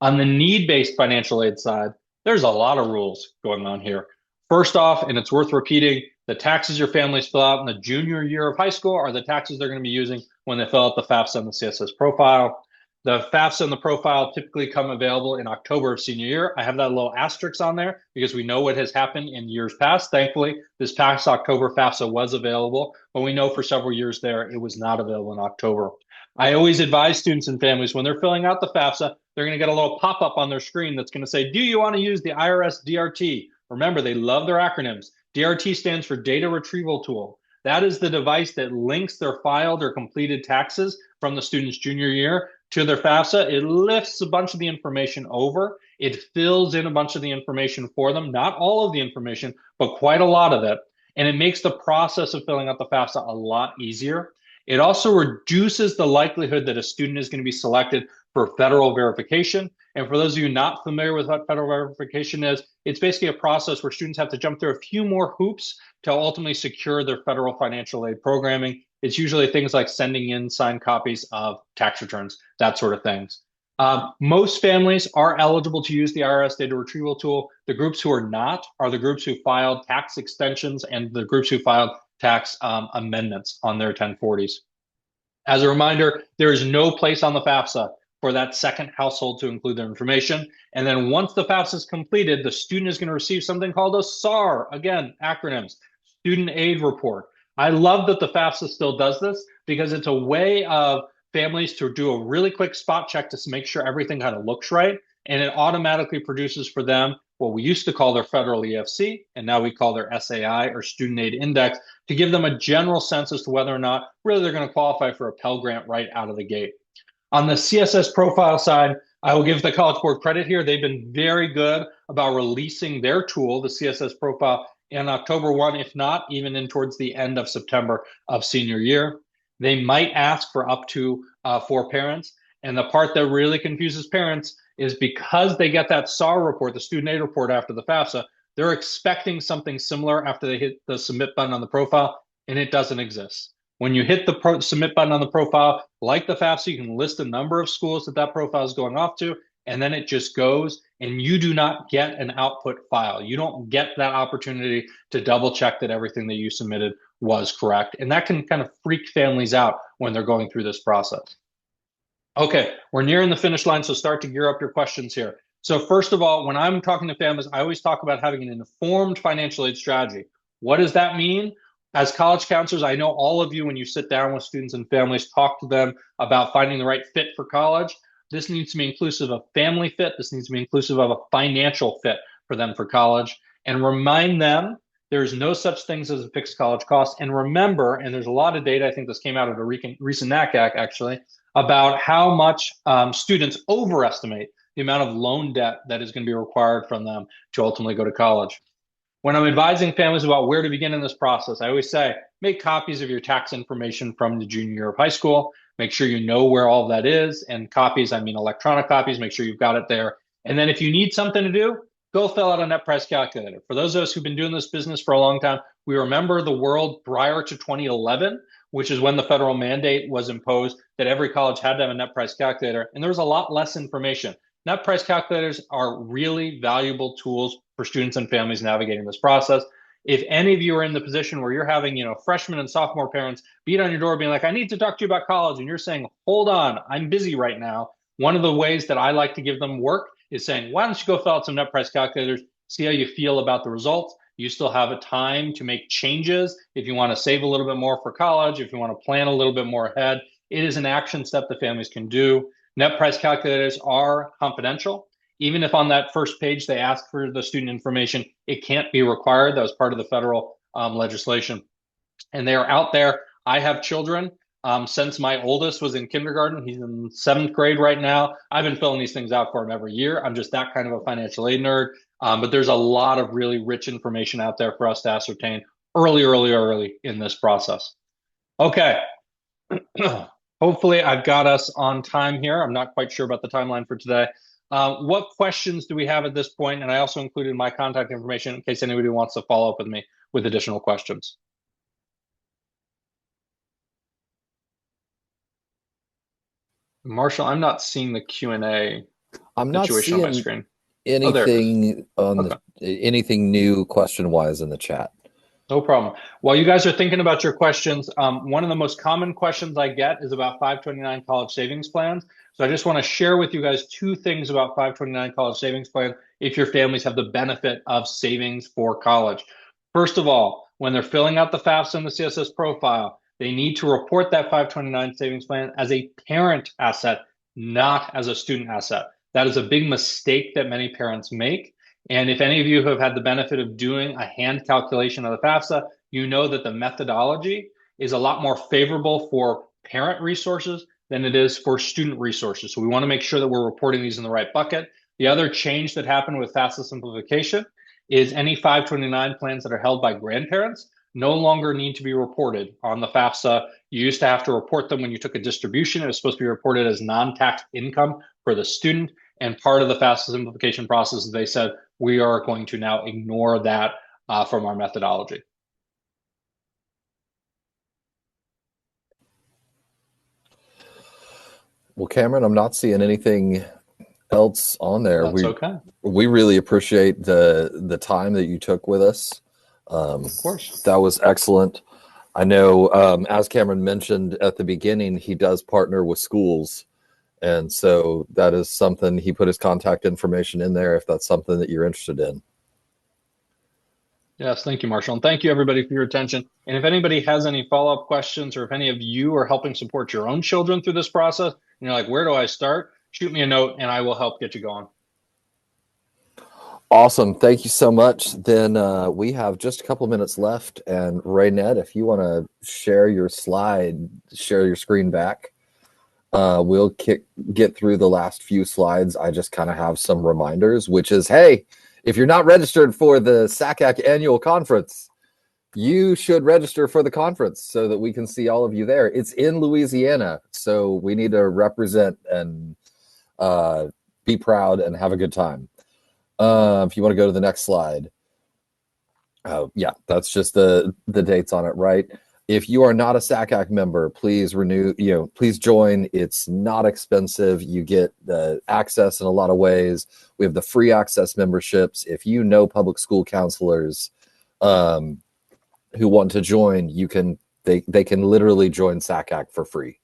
On the need-based financial aid side, there's a lot of rules going on here. First off, and it's worth repeating, the taxes your families fill out in the junior year of high school are the taxes they're going to be using when they fill out the FAFSA and the CSS profile. The FAFSA and the profile typically come available in October of senior year. I have that little asterisk on there because we know what has happened in years past. Thankfully, this past October, FAFSA was available, but we know for several years there, it was not available in October. I always advise students and families when they're filling out the FAFSA, they're going to get a little pop-up on their screen that's going to say, do you want to use the IRS DRT? Remember, they love their acronyms. DRT stands for Data Retrieval Tool. That is the device that links their filed or completed taxes from the student's junior year to their FAFSA. It lifts a bunch of the information over. It fills in a bunch of the information for them, not all of the information, but quite a lot of it. And it makes the process of filling out the FAFSA a lot easier. It also reduces the likelihood that a student is going to be selected for federal verification. And for those of you not familiar with what federal verification is, it's basically a process where students have to jump through a few more hoops to ultimately secure their federal financial aid programming. It's usually things like sending in signed copies of tax returns, that sort of things. Most families are eligible to use the IRS data retrieval tool. The groups who are not are the groups who filed tax extensions and the groups who filed tax amendments on their 1040s. As a reminder, there is no place on the FAFSA for that second household to include their information. And then once the FAFSA is completed, the student is going to receive something called a SAR, again, acronyms, Student Aid Report. I love that the FAFSA still does this because it's a way of families to do a really quick spot check to make sure everything kind of looks right. And it automatically produces for them what we used to call their federal EFC, and now we call their SAI or Student Aid Index, to give them a general sense as to whether or not really they're going to qualify for a Pell Grant right out of the gate. On the CSS profile side, I will give the College Board credit here. They've been very good about releasing their tool, the CSS profile, in October 1, if not even in towards the end of September of senior year. They might ask for up to 4 parents. And the part that really confuses parents is because they get that SAR report, the student aid report after the FAFSA, they're expecting something similar after they hit the submit button on the profile, and it doesn't exist. When you hit the submit button on the profile, like the FAFSA, you can list a number of schools that profile is going off to, and then it just goes, and you do not get an output file. You don't get that opportunity to double check that everything that you submitted was correct. And that can kind of freak families out when they're going through this process. Okay, we're nearing the finish line, so start to gear up your questions here. So first of all, when I'm talking to families, I always talk about having an informed financial aid strategy. What does that mean? As college counselors, I know all of you, when you sit down with students and families, talk to them about finding the right fit for college. This needs to be inclusive of family fit. This needs to be inclusive of a financial fit for them for college. And remind them there's no such things as a fixed college cost. And remember, and there's a lot of data, I think this came out of a recent NACAC actually, about how much students overestimate the amount of loan debt that is going to be required from them to ultimately go to college. When I'm advising families about where to begin in this process, I always say, make copies of your tax information from the junior year of high school. Make sure you know where all of that is. And copies, I mean electronic copies, make sure you've got it there. And then if you need something to do, go fill out a net price calculator. For those of us who've been doing this business for a long time, we remember the world prior to 2011, which is when the federal mandate was imposed that every college had to have a net price calculator. And there was a lot less information. Net price calculators are really valuable tools for students and families navigating this process. If any of you are in the position where you're having, freshman and sophomore parents beat on your door being like, I need to talk to you about college, and you're saying, hold on, I'm busy right now. One of the ways that I like to give them work is saying, why don't you go fill out some net price calculators, see how you feel about the results. You still have a time to make changes. If you want to save a little bit more for college, if you want to plan a little bit more ahead, it is an action step that families can do. Net price calculators are confidential. Even if on that first page they ask for the student information, it can't be required. That was part of the federal legislation. and they are out there. I have children. Since my oldest was in kindergarten, he's in 7th grade right now. I've been filling these things out for him every year. I'm just that kind of a financial aid nerd. But there's a lot of really rich information out there for us to ascertain early in this process. Okay. Hopefully I've got us on time here. I'm not quite sure about the timeline for today. What questions do we have at this point? And I also included my contact information in case anybody wants to follow up with me with additional questions. Marshall, I'm not seeing the Q&A situation on my screen. Anything on anything new question-wise in the chat. No problem. While you guys are thinking about your questions, one of the most common questions I get is about 529 college savings plans. So I just want to share with you guys 2 things about 529 college savings plan if your families have the benefit of savings for college. First of all, when they're filling out the FAFSA and the CSS profile, they need to report that 529 savings plan as a parent asset, not as a student asset. That is a big mistake that many parents make. And if any of you have had the benefit of doing a hand calculation of the FAFSA, you know that the methodology is a lot more favorable for parent resources than it is for student resources. So we want to make sure that we're reporting these in the right bucket. The other change that happened with FAFSA simplification is any 529 plans that are held by grandparents no longer need to be reported on the FAFSA. You used to have to report them when you took a distribution. It was supposed to be reported as non-tax income for the student. And part of the FAFSA simplification process, they said, we are going to now ignore that from our methodology. Well, Cameron, I'm not seeing anything else on there. That's okay. We really appreciate the time that you took with us. Of course. That was excellent. I know, as Cameron mentioned at the beginning, he does partner with schools. And so that is something, he put his contact information in there if that's something that you're interested in. Yes, thank you, Marshall. And thank you, everybody, for your attention. And if anybody has any follow-up questions, or if any of you are helping support your own children through this process, and you're like, where do I start? Shoot me a note and I will help get you going. Awesome. Thank you so much. Then we have just a couple minutes left. And Raynette, if you want to share your slide, share your screen back, we'll get through the last few slides. I just kind of have some reminders, which is, hey, if you're not registered for the SACAC annual conference, you should register for the conference so that we can see all of you there. It's in Louisiana, so we need to represent and be proud and have a good time. If you want to go to the next slide. Oh, yeah, that's just the dates on it, right? If you are not a SACAC member, please please join. It's not expensive. You get the access in a lot of ways. We have the free access memberships. If you know public school counselors who want to join, they can literally join SACAC for free.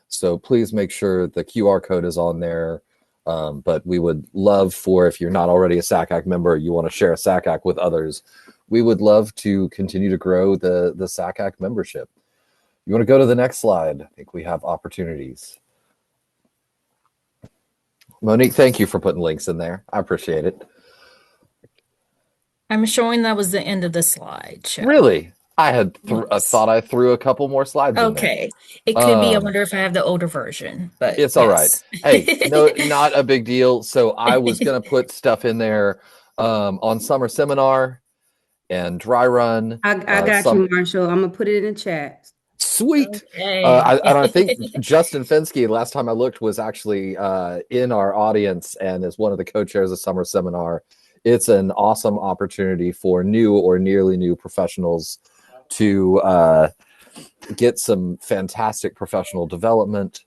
So please make sure the QR code is on there. But we would love for, if you're not already a SACAC member, you want to share SACAC with others, we would love to continue to grow the SACAC membership. You want to go to the next slide? I think we have opportunities. Monique, thank you for putting links in there. I appreciate it. I'm showing that was the end of the slideshow. Really? I had Yes. thought I threw a couple more slides in there. Okay. It could be, I wonder if I have the older version, but it's all right. yes. Hey, no, not a big deal. So I was going to put stuff in there on summer seminar and dry run. I got you, Marshall. I'm gonna put it in the chat. Sweet. Okay. I think Justin Fensky, last time I looked, was actually in our audience and is one of the co-chairs of summer seminar. It's an awesome opportunity for new or nearly new professionals to get some fantastic professional development.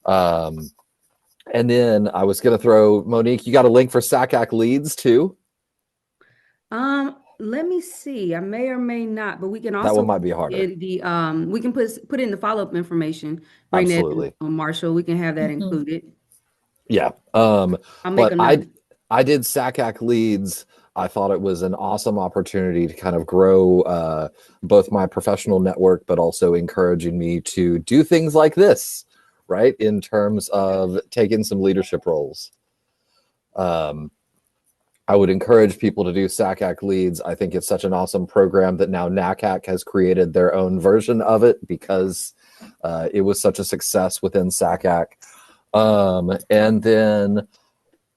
And then I was going to throw, Monique, you got a link for SACAC leads too? Let me see. I may or may not, but we can also that one might be harder. We can put in the follow-up information. Absolutely. Marshall, we can have that included. Yeah. I'll make a note. I did SACAC leads. I thought it was an awesome opportunity to kind of grow both my professional network, but also encouraging me to do things like this, right? In terms of taking some leadership roles. I would encourage people to do SACAC leads. I think it's such an awesome program that now NACAC has created their own version of it because it was such a success within SACAC. And then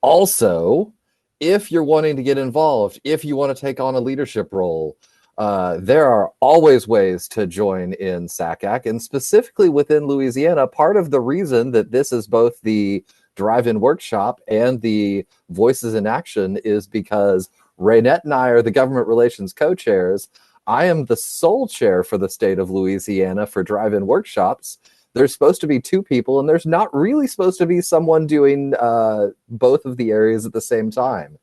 also, if you're wanting to get involved, if you want to take on a leadership role, there are always ways to join in SACAC, and specifically within Louisiana. Part of the reason that this is both the drive-in workshop and the Voices in Action is because Raynette and I are the government relations co-chairs. I am the sole chair for the state of Louisiana for drive-in workshops. There's supposed to be 2 people, and there's not really supposed to be someone doing both of the areas at the same time.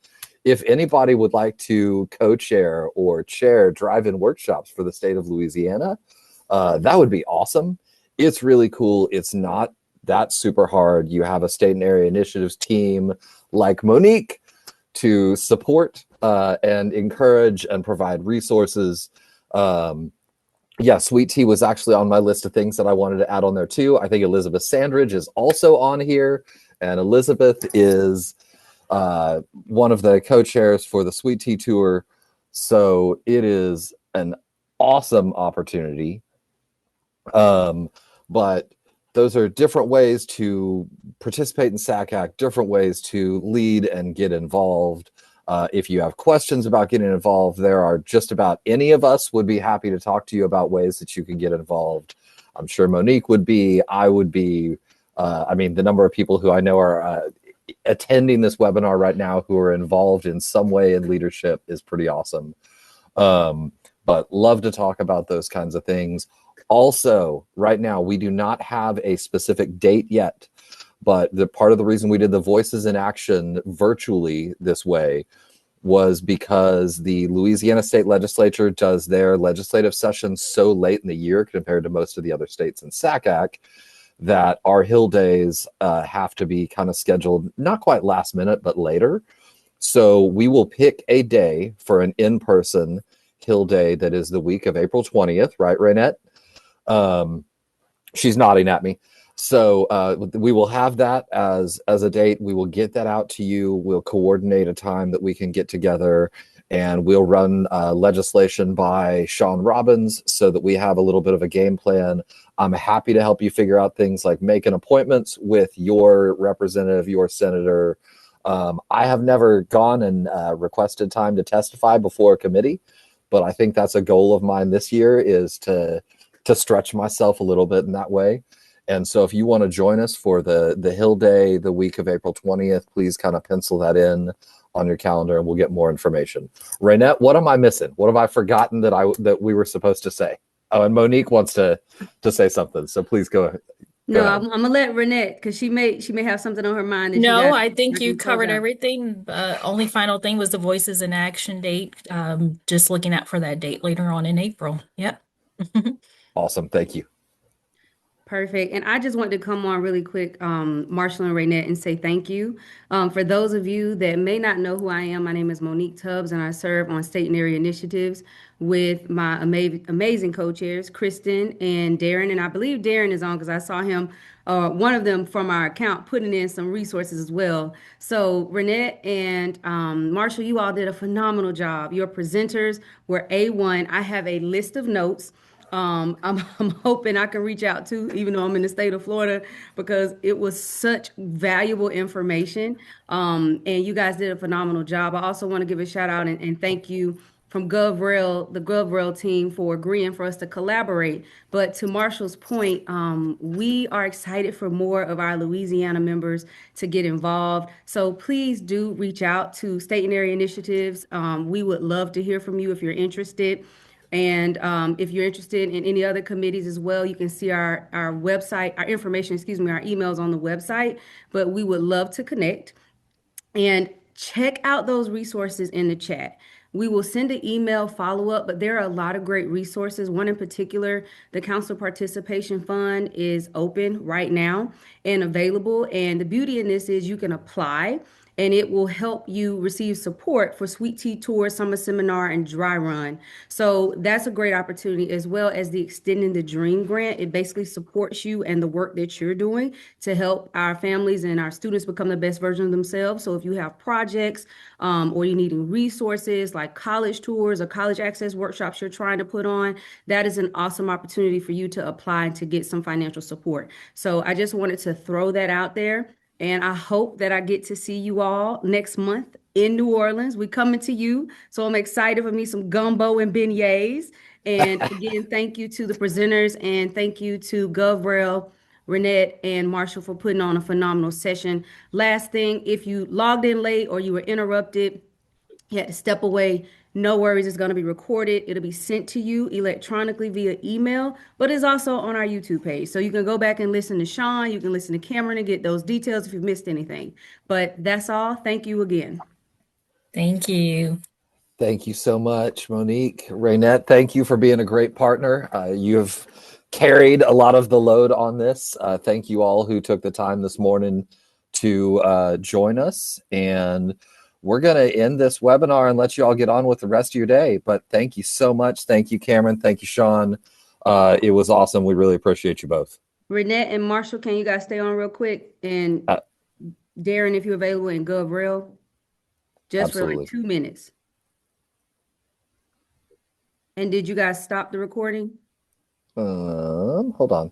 If anybody would like to co-chair or chair drive-in workshops for the state of Louisiana, that would be awesome. It's really cool. It's not that super hard. You have a state and area initiatives team like Monique to support and encourage and provide resources. Yeah, Sweet Tea was actually on my list of things that I wanted to add on there too. I think Elizabeth Sandridge is also on here, and Elizabeth is one of the co-chairs for the Sweet Tea Tour. So it is an awesome opportunity. But those are different ways to participate in SACAC, different ways to lead and get involved. If you have questions about getting involved, there are just about any of us would be happy to talk to you about ways that you can get involved. I'm sure Monique would be, I would be. I mean, the number of people who I know are attending this webinar right now who are involved in some way in leadership is pretty awesome. But love to talk about those kinds of things. Also, right now, we do not have a specific date yet, but the part of the reason we did the Voices in Action virtually this way was because the Louisiana State Legislature does their legislative session so late in the year compared to most of the other states in SACAC that our Hill days have to be kind of scheduled, not quite last minute, but later. So we will pick a day for an in-person Hill day that is the week of April 20th, right, Raynette? She's nodding at me. So we will have that as a date. We will get that out to you. We'll coordinate a time that we can get together, and we'll run legislation by Sean Robbins so that we have a little bit of a game plan. I'm happy to help you figure out things like making appointments with your representative, your senator. I have never gone and requested time to testify before a committee, but I think that's a goal of mine this year, is to stretch myself a little bit in that way. And so if you want to join us for the Hill Day, the week of April 20th, please kind of pencil that in on your calendar and we'll get more information. Raynette, what am I missing? What have I forgotten that we were supposed to say? Oh, and Monique wants to say something. So please go ahead. No, I'm gonna let Raynette, because she may have something on her mind. That No, you I think you covered out. everything. Only final thing was the Voices in Action date. Just looking out for that date later on in April. Yep. Awesome. Thank you. Perfect. And I just want to come on really quick, Marshall and Raynette, and say thank you. For those of you that may not know who I am, my name is Monique Tubbs, and I serve on state and area initiatives with my amazing co-chairs, Kristen and Darren. And I believe Darren is on because I saw him, one of them from our account, putting in some resources as well. So Raynette and Marshall, you all did a phenomenal job. Your presenters were A1. I have a list of notes. I'm hoping I can reach out to, even though I'm in the state of Florida, because it was such valuable information. And you guys did a phenomenal job. I also want to give a shout out and thank you from GovRail, the GovRail team, for agreeing for us to collaborate. But to Marshall's point, we are excited for more of our Louisiana members to get involved. So please do reach out to state and area initiatives. We would love to hear from you if you're interested. And if you're interested in any other committees as well, you can see our website, our information, our emails on the website. But we would love to connect, and check out those resources in the chat. We will send an email follow-up, but there are a lot of great resources. One in particular, the Council Participation Fund, is open right now and available. And the beauty in this is you can apply and it will help you receive support for Sweet Tea Tour, Summer Seminar, and Dry Run. So that's a great opportunity, as well as the Extending the Dream grant. It basically supports you and the work that you're doing to help our families and our students become the best version of themselves. So if you have projects or you're needing resources like college tours or college access workshops you're trying to put on, that is an awesome opportunity for you to apply and to get some financial support. So I just wanted to throw that out there. And I hope that I get to see you all next month in New Orleans. We coming to you. So I'm excited for me some gumbo and beignets. And again, thank you to the presenters and thank you to GovRail, Raynette, and Marshall for putting on a phenomenal session. Last thing, if you logged in late or you were interrupted, you had to step away, no worries. It's going to be recorded. It'll be sent to you electronically via email, but it's also on our YouTube page. So you can go back and listen to Sean. You can listen to Cameron and get those details if you've missed anything. But that's all. Thank you again. Thank you. Thank you so much, Monique. Raynette, thank you for being a great partner. You have carried a lot of the load on this. Thank you all who took the time this morning to join us. And we're going to end this webinar and let you all get on with the rest of your day. But thank you so much. Thank you, Cameron. Thank you, Sean. It was awesome. We really appreciate you both. Raynette and Marshall, can you guys stay on real quick? And Darren, if you're available, in GovRail, just for Absolutely. like 2 minutes. And did you guys stop the recording? Hold on.